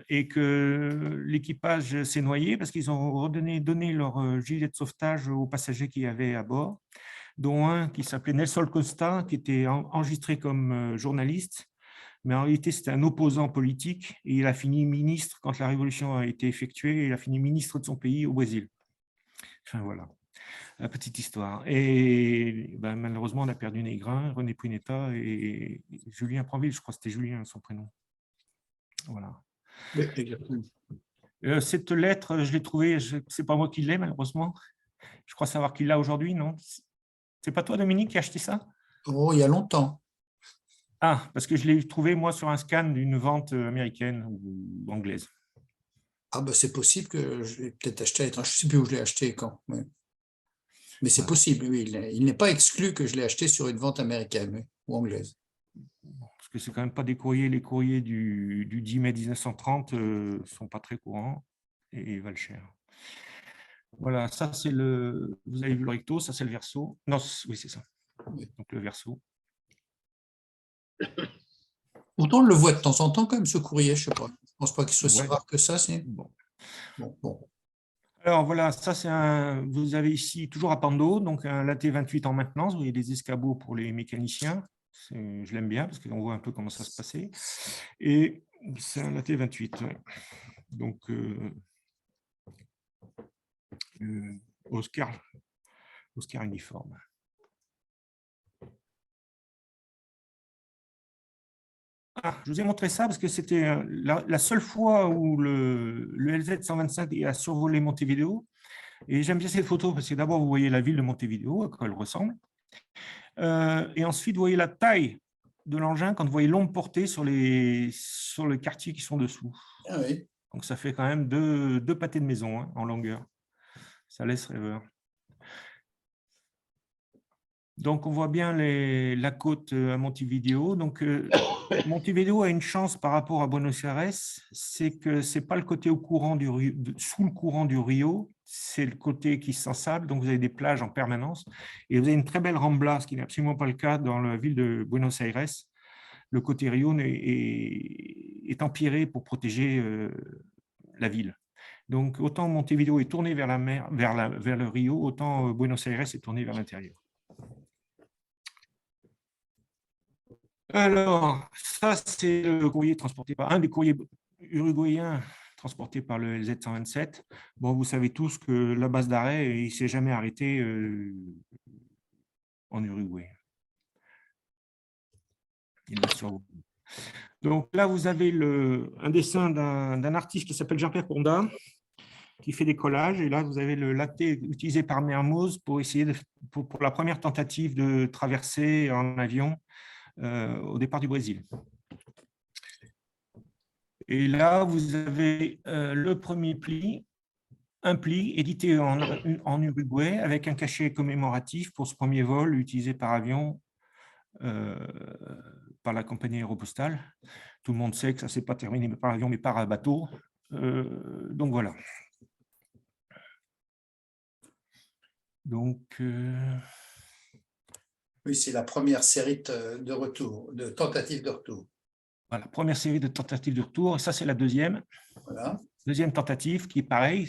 Et que l'équipage s'est noyé parce qu'ils ont donné leur gilet de sauvetage aux passagers qu'il y avait à bord, dont un qui s'appelait Nelson Costa, qui était enregistré comme journaliste, mais en réalité c'était un opposant politique et il a fini ministre quand la révolution a été effectuée, il a fini ministre de son pays au Brésil. Enfin voilà, la petite histoire. Et ben, malheureusement on a perdu Négrin, René Prunetta et Julien Pranville, je crois que c'était Julien son prénom. Voilà. Oui, exactement. Cette lettre, je l'ai trouvée, c'est pas moi qui l'ai malheureusement. Je crois savoir qui l'a aujourd'hui, non? C'est pas toi, Dominique, qui a acheté ça? Oh, il y a longtemps. Ah, parce que je l'ai trouvé moi sur un scan d'une vente américaine ou anglaise. Ah, ben, c'est possible que je l'ai peut-être acheté à l'étranger. Je ne sais plus où je l'ai acheté et quand. Mais c'est possible, oui. Il n'est pas exclu que je l'ai acheté sur une vente américaine, oui, ou anglaise. Parce que c'est quand même pas des courriers. Les courriers du 10 mai 1930 sont pas très courants et valent cher. Voilà, ça c'est le. Vous avez vu le recto, ça c'est le verso. Non, oui, c'est ça. Oui. Donc le verso. Pourtant, on le voit de temps en temps quand même, ce courrier, je ne sais pas. Je ne pense pas qu'il soit si Ouais. rare que ça. Bon. Bon. Alors voilà, ça c'est vous avez ici toujours à Pando, donc un LAT 28 en maintenance. Vous voyez des escabeaux pour les mécaniciens. Je l'aime bien parce qu'on voit un peu comment ça se passait. Et c'est un LAT 28. Ouais. Donc Oscar uniforme. Ah, je vous ai montré ça parce que c'était la seule fois où le LZ-125 a survolé Montevideo. Et j'aime bien cette photo parce que d'abord, vous voyez la ville de Montevideo, à quoi elle ressemble. Et ensuite, vous voyez la taille de l'engin quand vous voyez l'ombre portée sur les quartiers qui sont dessous. Ah oui. Donc, ça fait quand même deux pâtés de maison hein, en longueur. Ça laisse rêveur. Donc, on voit bien la côte à Montevideo. Donc, Montevideo a une chance par rapport à Buenos Aires, c'est que ce n'est pas le côté sous le courant du Rio, c'est le côté qui s'ensable, donc vous avez des plages en permanence. Et vous avez une très belle rambla, ce qui n'est absolument pas le cas dans la ville de Buenos Aires. Le côté Rio est empiré pour protéger la ville. Donc, autant Montevideo est tourné vers la mer, vers le Rio, autant Buenos Aires est tourné vers l'intérieur. Alors, ça, c'est le courrier transporté par un des courriers uruguayens transportés par le LZ-127. Bon, vous savez tous que la base d'arrêt, il ne s'est jamais arrêté en Uruguay. Donc là, vous avez un dessin d'un artiste qui s'appelle Jean-Pierre Condat, qui fait des collages. Et là, vous avez le latte utilisé par Mermoz pour essayer pour la première tentative de traverser en avion au départ du Brésil. Et là, vous avez le premier pli, un pli édité en Uruguay avec un cachet commémoratif pour ce premier vol utilisé par avion par la compagnie aéropostale. Tout le monde sait que ça ne s'est pas terminé par avion, mais par bateau. Donc voilà. Donc, Oui, c'est la première série de retour, de tentatives de retour. voilà, première série de tentatives de retour. Et ça, c'est la deuxième. Voilà. Deuxième tentative qui est pareil,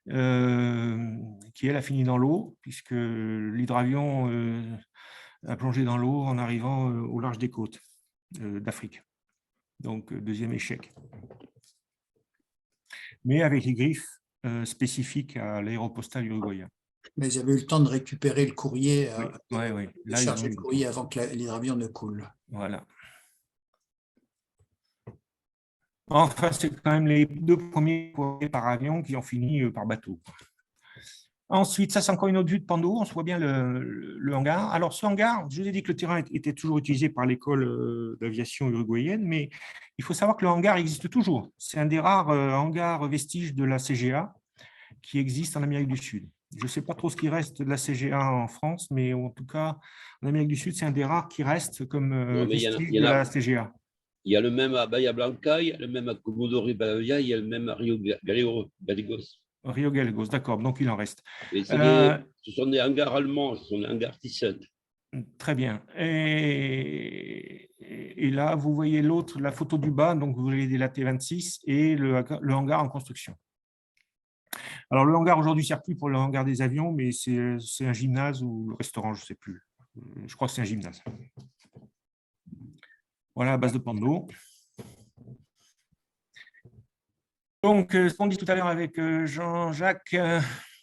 qui elle a fini dans l'eau, puisque l'hydravion a plongé dans l'eau en arrivant au large des côtes d'Afrique. Donc, deuxième échec. Mais avec les griffes spécifiques à l'aéropostale uruguayen. Mais ils avaient eu le temps de récupérer le courrier, Oui. de Là, ils charger ont le eu- courrier avant que l'hydravion ne coule. Voilà. Enfin, c'est quand même les deux premiers courriers par avion qui ont fini par bateau. Ensuite, ça, c'est encore une autre vue de Pando. On se voit bien le hangar. Alors, ce hangar, je vous ai dit que le terrain était toujours utilisé par l'école d'aviation uruguayenne, mais il faut savoir que le hangar existe toujours. C'est un des rares hangars vestiges de la CGA qui existe en Amérique du Sud. Je ne sais pas trop ce qui reste de la CGA en France, mais en tout cas, en Amérique du Sud, c'est un des rares qui reste comme Non, mais vestige de la CGA. Il y a le même à Bahia Blanca, il y a le même à Comodoro Rivadavia, il y a le même à Rio Gallegos. Rio Gallegos, d'accord, donc il en reste. Et ce sont des hangars allemands, ce sont des hangars Thyssen. Très bien. Et là, vous voyez l'autre, la photo du bas, donc vous voyez la T26 et le hangar en construction. Alors, le hangar aujourd'hui ne sert plus pour le hangar des avions, mais c'est un gymnase ou le restaurant, je ne sais plus. Je crois que c'est un gymnase. Voilà la base de Pando. Donc, ce qu'on dit tout à l'heure avec Jean-Jacques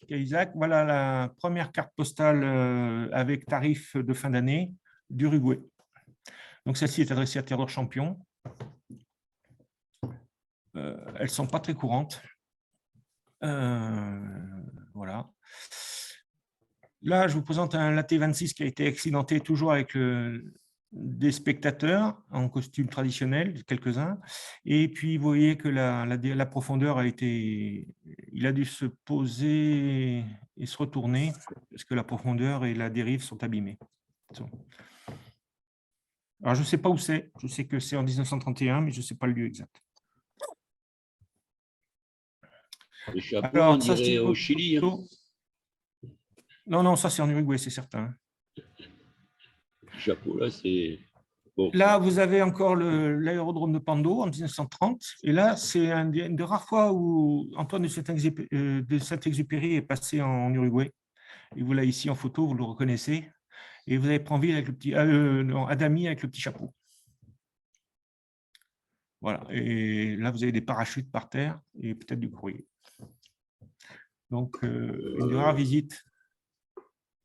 Cahuzac, voilà la première carte postale avec tarif de fin d'année d'Uruguay. Donc, celle-ci est adressée à Terreur Champion. Elles ne sont pas très courantes. Voilà. Là, je vous présente un LAT26 qui a été accidenté toujours avec des spectateurs en costume traditionnel, quelques-uns. Et puis, vous voyez que la profondeur a été... Il a dû se poser et se retourner parce que la profondeur et la dérive sont abîmées. Alors, je ne sais pas où c'est. Je sais que c'est en 1931, mais je ne sais pas le lieu exact. Le chapeau, Alors, on ça, dirait au Chili. Hein. Non, ça c'est en Uruguay, c'est certain. Le chapeau, là, c'est... Bon. Là, vous avez encore l'aérodrome de Pando en 1930. Et là, c'est une des rares fois où Antoine de Saint-Exupéry est passé en Uruguay. Et vous l'avez ici en photo, vous le reconnaissez. Et vous avez Pranville avec le petit... Adami avec le petit chapeau. Voilà. Et là, vous avez des parachutes par terre et peut-être du courrier. Donc, une des rares visites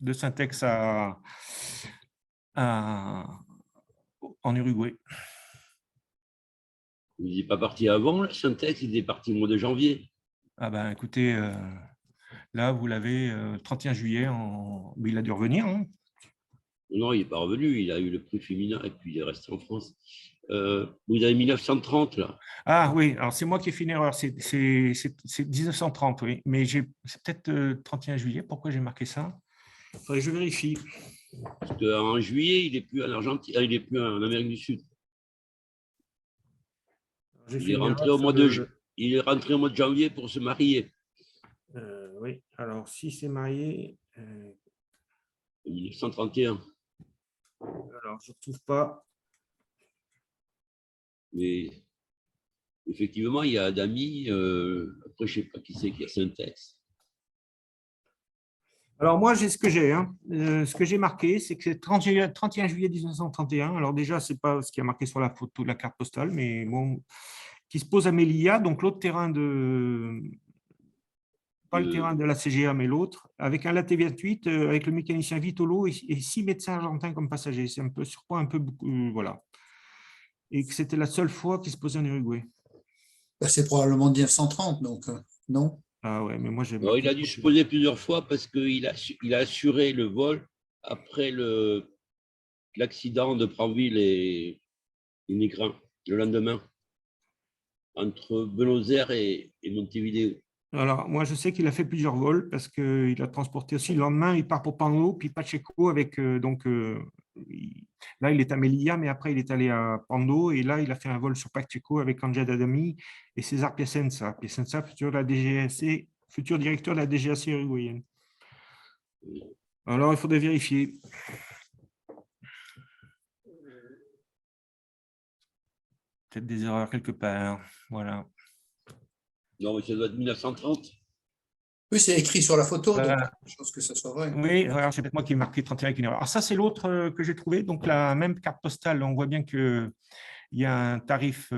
de Syntex en Uruguay. Il n'est pas parti avant, le Syntex, il est parti au mois de janvier. Ah ben, écoutez, là, vous l'avez 31 juillet, il a dû revenir. Hein. Non, il n'est pas revenu, il a eu le prix féminin et puis il est resté en France. Vous avez 1930, là. Ah oui, alors c'est moi qui ai fait une erreur, c'est 1930, oui, mais c'est peut-être 31 juillet, pourquoi j'ai marqué ça? Faudrait que je vérifie. Parce qu'en juillet, il n'est plus en Argentine, il n'est plus en Amérique du Sud. Il est rentré au mois de janvier pour se marier. Oui, alors si c'est marié... 1931. Alors, je ne retrouve pas. Mais effectivement, il y a Adami, après, je ne sais pas qui c'est qui a Syntex. Alors, moi, j'ai ce que j'ai. Hein. Ce que j'ai marqué, c'est que c'est 31 juillet 1931. Alors, déjà, ce n'est pas ce qui a marqué sur la photo de la carte postale, mais bon, qui se pose à Melilla, donc l'autre terrain de... Pas le terrain de la CGA, mais l'autre, avec un LAT-28, avec le mécanicien Vitolo et 6 médecins argentins comme passagers. C'est un peu surpoids, un peu beaucoup, voilà. Et que c'était la seule fois qu'il se posait en Uruguay. C'est probablement 1930, donc non. Ah ouais, mais moi j'ai. Il a dû se poser plusieurs fois parce qu'il a assuré le vol après l'accident de Pranville et Negrin, le lendemain, entre Buenos Aires et Montevideo. Alors, moi, je sais qu'il a fait plusieurs vols parce qu'il a transporté aussi. Le lendemain, il part pour Pando, puis Pacheco avec là, il est à Melilla, mais après, il est allé à Pando, et là, il a fait un vol sur Pacheco avec Anja Adami et César Piacenza. Piacenza, futur directeur de la DGAC uruguayenne. Alors, il faudrait vérifier. Peut-être des erreurs quelque part. Voilà. Non, mais ça doit être 1930. Oui, c'est écrit sur la photo, donc je pense que ça soit vrai. Oui, alors c'est peut-être moi qui ai marqué 31 avec une erreur. Alors ça, c'est l'autre que j'ai trouvé. Donc la même carte postale, on voit bien qu'il y a un tarif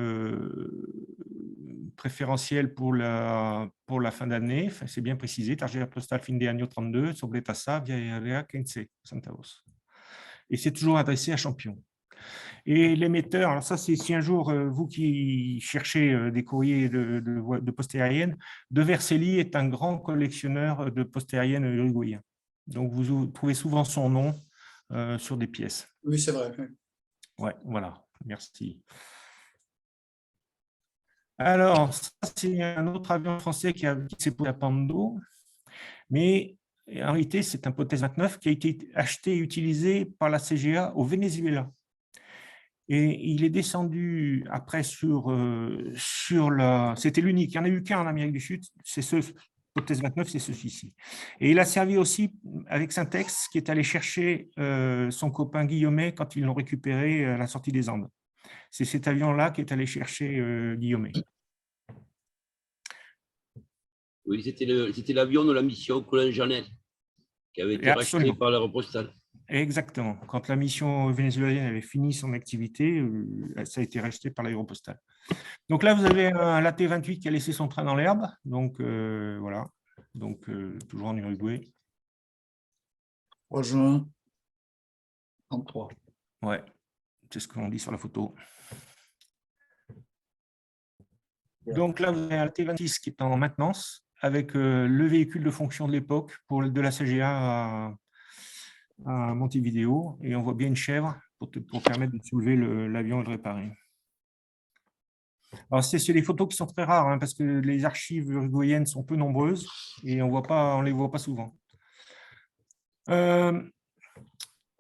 préférentiel pour la fin d'année. Enfin, c'est bien précisé. Tarjeta postale fin de año 32, Sobretasa, via 15 centavos. Et c'est toujours adressé à Champion. Et l'émetteur, alors ça, c'est si un jour, vous qui cherchez des courriers de poste aérienne, De Vercelli est un grand collectionneur de postes aériennes uruguayen. Donc, vous trouvez souvent son nom sur des pièces. Oui, c'est vrai. Ouais, voilà, merci. Alors, ça, c'est un autre avion français qui s'est posé à Pando, mais en réalité, c'est un Potes 29 qui a été acheté et utilisé par la CGA au Venezuela. Et il est descendu après sur la… C'était l'unique, il n'y en a eu qu'un en Amérique du Sud, c'est ce Potes 29, c'est celui-ci. Et il a servi aussi avec Syntex, qui est allé chercher son copain Guillaumet quand ils l'ont récupéré à la sortie des Andes. C'est cet avion-là qui est allé chercher Guillaumet. Oui, c'était l'avion de la mission Colin Jeannette qui avait été racheté par l'Aéropostale. Exactement. Quand la mission vénézuélienne avait fini son activité, ça a été racheté par l'Aéropostale. Donc là, vous avez un LAT-28 qui a laissé son train dans l'herbe. Donc voilà. Donc toujours en Uruguay. 3 juin 33. Ouais, c'est ce qu'on dit sur la photo. Donc là, vous avez un LAT-26 qui est en maintenance avec le véhicule de fonction de l'époque de la CGA à Montevideo. Et on voit bien une chèvre pour permettre de soulever l'avion et de le réparer. Alors, c'est des photos qui sont très rares, hein, parce que les archives uruguayennes sont peu nombreuses et on ne les voit pas souvent.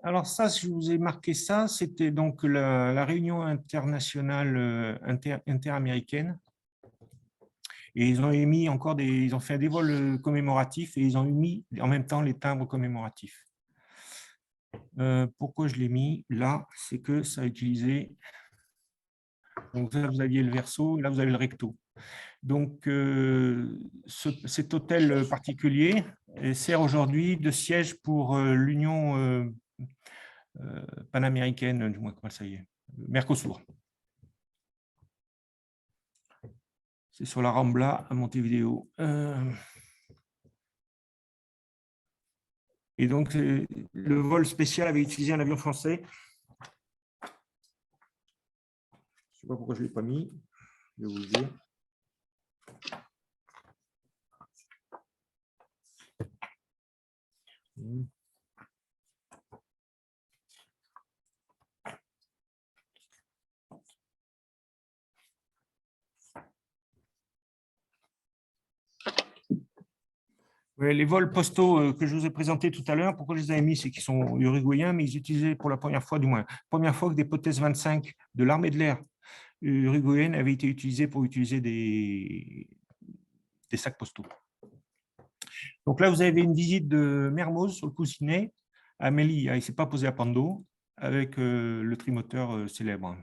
Alors ça, je vous ai marqué ça, c'était donc la réunion internationale interaméricaine. Et ils ont émis encore ils ont fait des vols commémoratifs et ils ont émis en même temps les timbres commémoratifs. Pourquoi je l'ai mis là? C'est que ça a utilisé… Donc là, vous aviez le verso, là, vous avez le recto. Donc, cet hôtel particulier sert aujourd'hui de siège pour l'Union panaméricaine, du moins, comment ça y est, Mercosur. C'est sur la Rambla à Montevideo. Et donc, le vol spécial avait utilisé un avion français. Je ne sais pas pourquoi je ne l'ai pas mis. Je vais vous le dire. Les vols postaux que je vous ai présentés tout à l'heure, pourquoi je les ai mis, c'est qu'ils sont uruguayens, mais ils utilisaient pour la première fois, du moins, première fois que des Potes 25 de l'armée de l'air uruguayenne avaient été utilisés pour utiliser des sacs postaux. Donc là, vous avez une visite de Mermoz sur le Coussinet, à Melilla, il ne s'est pas posé à Pando, avec le trimoteur célèbre.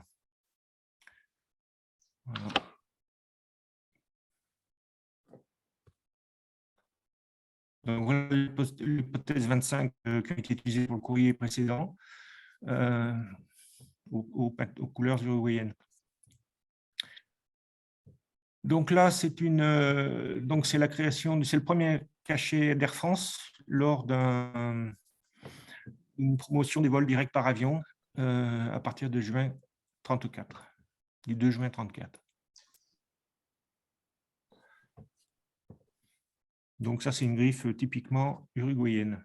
Voilà. Donc, voilà le Potes 25 qui a été utilisé pour le courrier précédent aux couleurs uruguayennes. Donc là, c'est la création, c'est le premier cachet d'Air France lors d'une promotion des vols directs par avion à partir de juin 34, du 2 juin 34. Donc ça, c'est une griffe typiquement uruguayenne.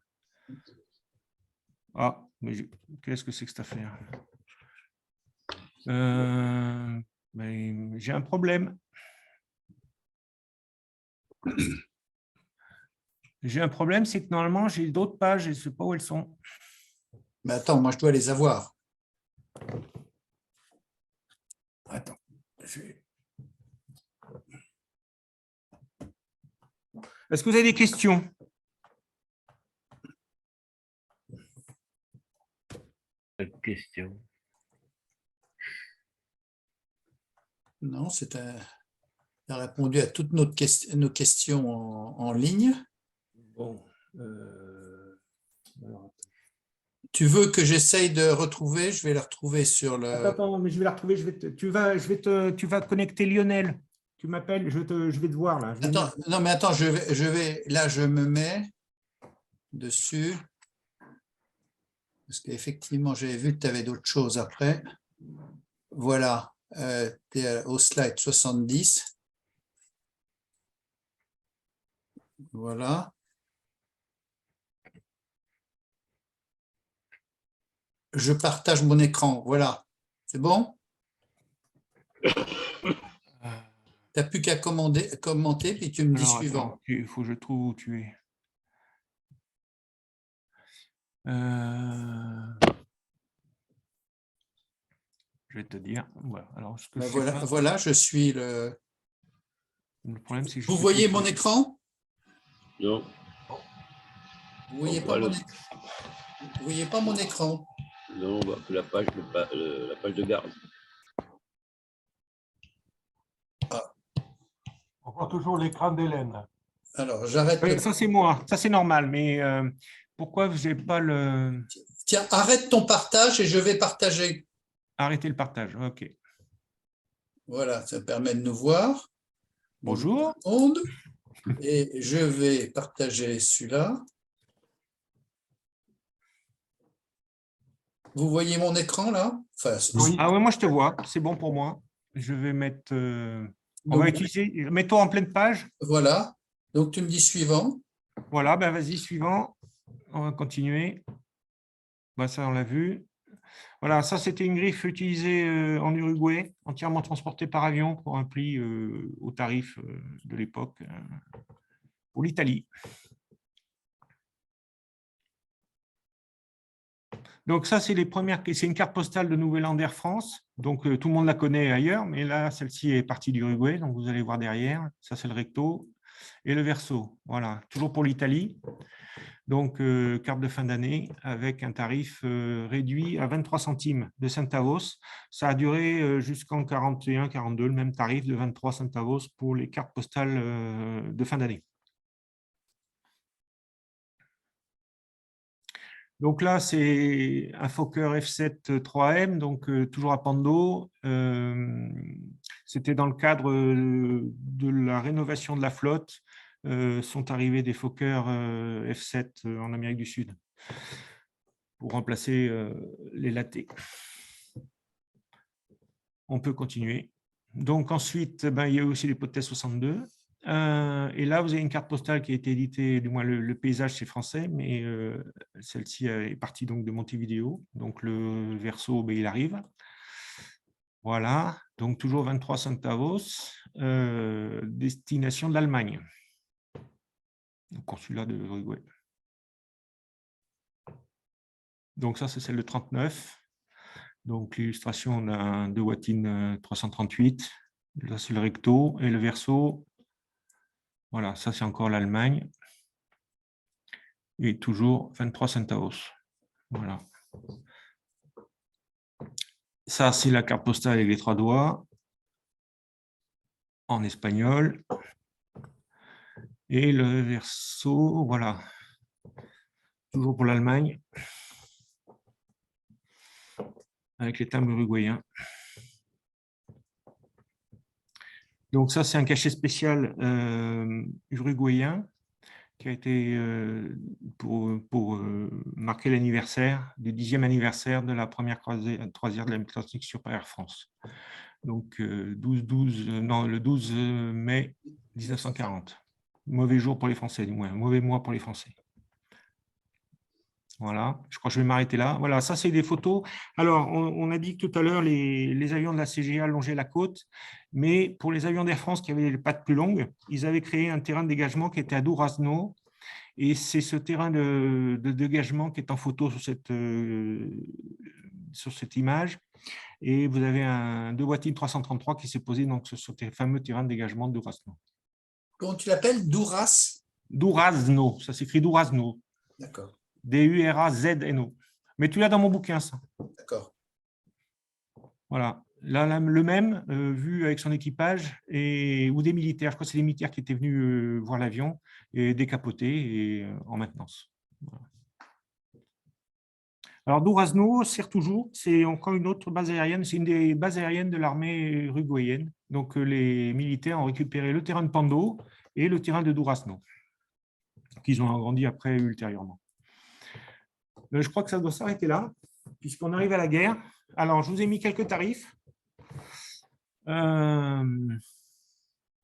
Ah, mais qu'est-ce que c'est que cette affaire? J'ai un problème. J'ai un problème, c'est que normalement, j'ai d'autres pages et je ne sais pas où elles sont. Mais attends, moi, je dois les avoir. Attends. Est-ce que vous avez des questions? Question. Non, tu as répondu à toutes nos questions en ligne. Bon. Tu veux que j'essaye de retrouver? Je vais la retrouver sur le… Attends, mais je vais la retrouver. Tu vas te connecter Lionel. Tu m'appelles, je vais te voir là. Attends, non, mais attends, là, je me mets dessus. Parce qu'effectivement, j'avais vu que tu avais d'autres choses après. Voilà, tu es au slide 70. Voilà. Je partage mon écran. Voilà. C'est bon? Tu n'as plus qu'à commenter, puis tu me dis Alors, suivant. attends, il faut que je trouve où tu es. Je vais te dire. Voilà. Alors, ce que Ben je sais voilà, pas, voilà, je suis le… le problème, c'est que je Vous sais voyez pas. mon écran? Non. Vous voyez pas mon écran? Vous voyez pas mon écran? Non, on voit que la page de garde. On voit toujours l'écran d'Hélène. Alors, j'arrête le… Ça, c'est moi. Ça, c'est normal. Mais pourquoi vous n'avez pas le… Tiens, arrête ton partage et je vais partager. Arrêtez le partage. OK. Voilà, ça permet de nous voir. Bonjour. Tout le monde. Et je vais partager celui-là. Vous voyez mon écran là? Enfin, Oui. Ah oui, moi, je te vois. C'est bon pour moi. Je vais mettre… on va donc, utiliser… Mets-toi en pleine page. voilà. Donc, tu me dis suivant. Voilà, ben vas-y, suivant. On va continuer. Ben, ça, on l'a vu. Voilà, ça, c'était une griffe utilisée en Uruguay, entièrement transportée par avion pour un prix au tarif de l'époque pour l'Italie. Donc ça, c'est une carte postale de Nouvel-An d'Air France. Donc tout le monde la connaît ailleurs, mais là, celle-ci est partie d'Uruguay. Donc vous allez voir derrière. Ça, c'est le recto et le verso. Voilà, toujours pour l'Italie. Donc carte de fin d'année avec un tarif réduit à 23 centimes de centavos. Ça a duré jusqu'en 41-42, le même tarif de 23 centavos pour les cartes postales de fin d'année. Donc là, c'est un Fokker F7 3M, donc toujours à Pando. C'était dans le cadre de la rénovation de la flotte. Sont arrivés des Fokker F7 en Amérique du Sud pour remplacer les latés. On peut continuer. Donc ensuite, il y a aussi les potes 62. Et là, vous avez une carte postale qui a été éditée, du moins le paysage c'est français, mais celle-ci est partie donc de Montevideo. Donc le verso, il arrive. Voilà, donc toujours 23 centavos, destination de l'Allemagne. Consulat de Uruguay. Donc ça, c'est celle de 39. Donc l'illustration de Watine 338. Là, c'est le recto et le verso. Voilà, ça c'est encore l'Allemagne. Et toujours 23 centavos. Voilà. Ça, c'est la carte postale avec les 3 doigts en espagnol. Et le verso, voilà. Toujours pour l'Allemagne. Avec les timbres uruguayens. Donc ça, c'est un cachet spécial uruguayen qui a été pour marquer l'anniversaire du 10e anniversaire de la première croisière de l'Atlantique sur Air France. Donc le 12 mai 1940. Mauvais jour pour les Français, du moins, mauvais mois pour les Français. Voilà, je crois que je vais m'arrêter là. Voilà, ça, c'est des photos. Alors, on a dit que tout à l'heure, les avions de la CGA longeaient la côte, mais pour les avions d'Air France qui avaient les pattes plus longues, ils avaient créé un terrain de dégagement qui était à Durazno. Et c'est ce terrain de dégagement qui est en photo sur cette image. Et vous avez un Dewatin 333 qui s'est posé donc, sur ce fameux terrain de dégagement de Durazno. Comment tu l'appelles? Durazno, ça s'écrit Durazno. D'accord, Durazno. Mais tu l'as dans mon bouquin, ça. d'accord. Voilà. Là, le même, vu avec son équipage, ou des militaires. Je crois que c'est des militaires qui étaient venus voir l'avion et décapotés et en maintenance. Voilà. Alors, Durazno sert toujours, c'est encore une autre base aérienne, c'est une des bases aériennes de l'armée uruguayenne. Donc, les militaires ont récupéré le terrain de Pando et le terrain de Durazno, qu'ils ont agrandi après ultérieurement. Je crois que ça doit s'arrêter là, puisqu'on arrive à la guerre. Alors, je vous ai mis quelques tarifs.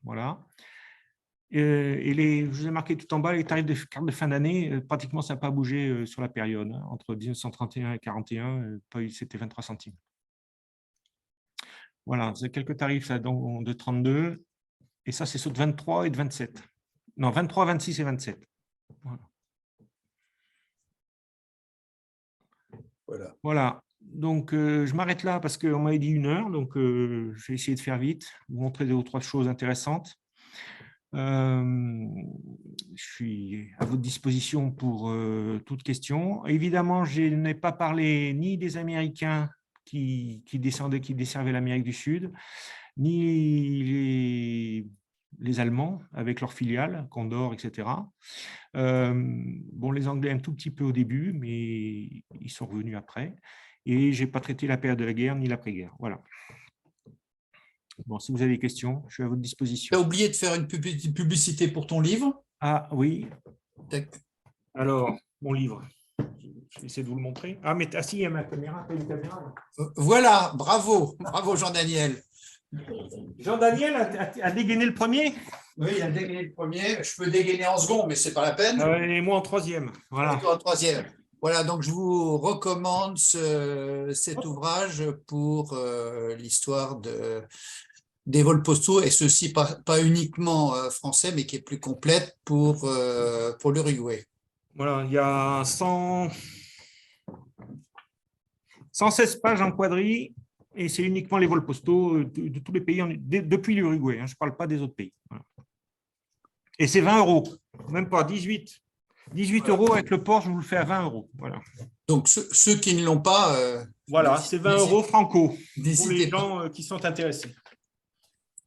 Voilà. Je vous ai marqué tout en bas les tarifs de carte de fin d'année. Pratiquement, ça n'a pas bougé sur la période. Entre 1931 et 1941, c'était 23 centimes. Voilà, c'est quelques tarifs là, de 32. Et ça, c'est ceux de 23 et de 27. Non, 23, 26 et 27. Voilà. Donc, je m'arrête là parce qu'on m'avait dit 1 heure. Donc, je vais essayer de faire vite, vous montrer 2 ou 3 choses intéressantes. Je suis à votre disposition pour toute question. Évidemment, je n'ai pas parlé ni des Américains qui desservaient l'Amérique du Sud, ni les Allemands avec leurs filiales, Condor, etc. Bon, les Anglais un tout petit peu au début, mais ils sont revenus après. Et je n'ai pas traité la période de la guerre ni l'après-guerre. Voilà. Bon, si vous avez des questions, je suis à votre disposition. Tu as oublié de faire une publicité pour ton livre? Ah oui. Alors, mon livre. Je vais essayer de vous le montrer. Ah, mais si, il y a ma caméra. Une caméra Voilà, bravo, bravo Jean-Daniel. Jean-Daniel a dégainé le premier? Oui, il a dégainé le premier. Je peux dégainer en second, mais ce n'est pas la peine. Et moi en troisième. Voilà. Et toi en troisième. Voilà, donc je vous recommande cet ouvrage pour l'histoire des vols postaux, et ceci pas uniquement français, mais qui est plus complète pour l'Uruguay. Voilà, il y a 116 pages en quadri, et c'est uniquement les vols postaux de tous les pays, depuis l'Uruguay. Je ne parle pas des autres pays. Voilà. Et c'est 20 €, même pas 18. 18 € avec le port, je vous le fais à 20 €. Voilà. Donc, ceux qui ne l'ont pas… voilà, c'est 20 € franco pour les pas. gens qui sont intéressés.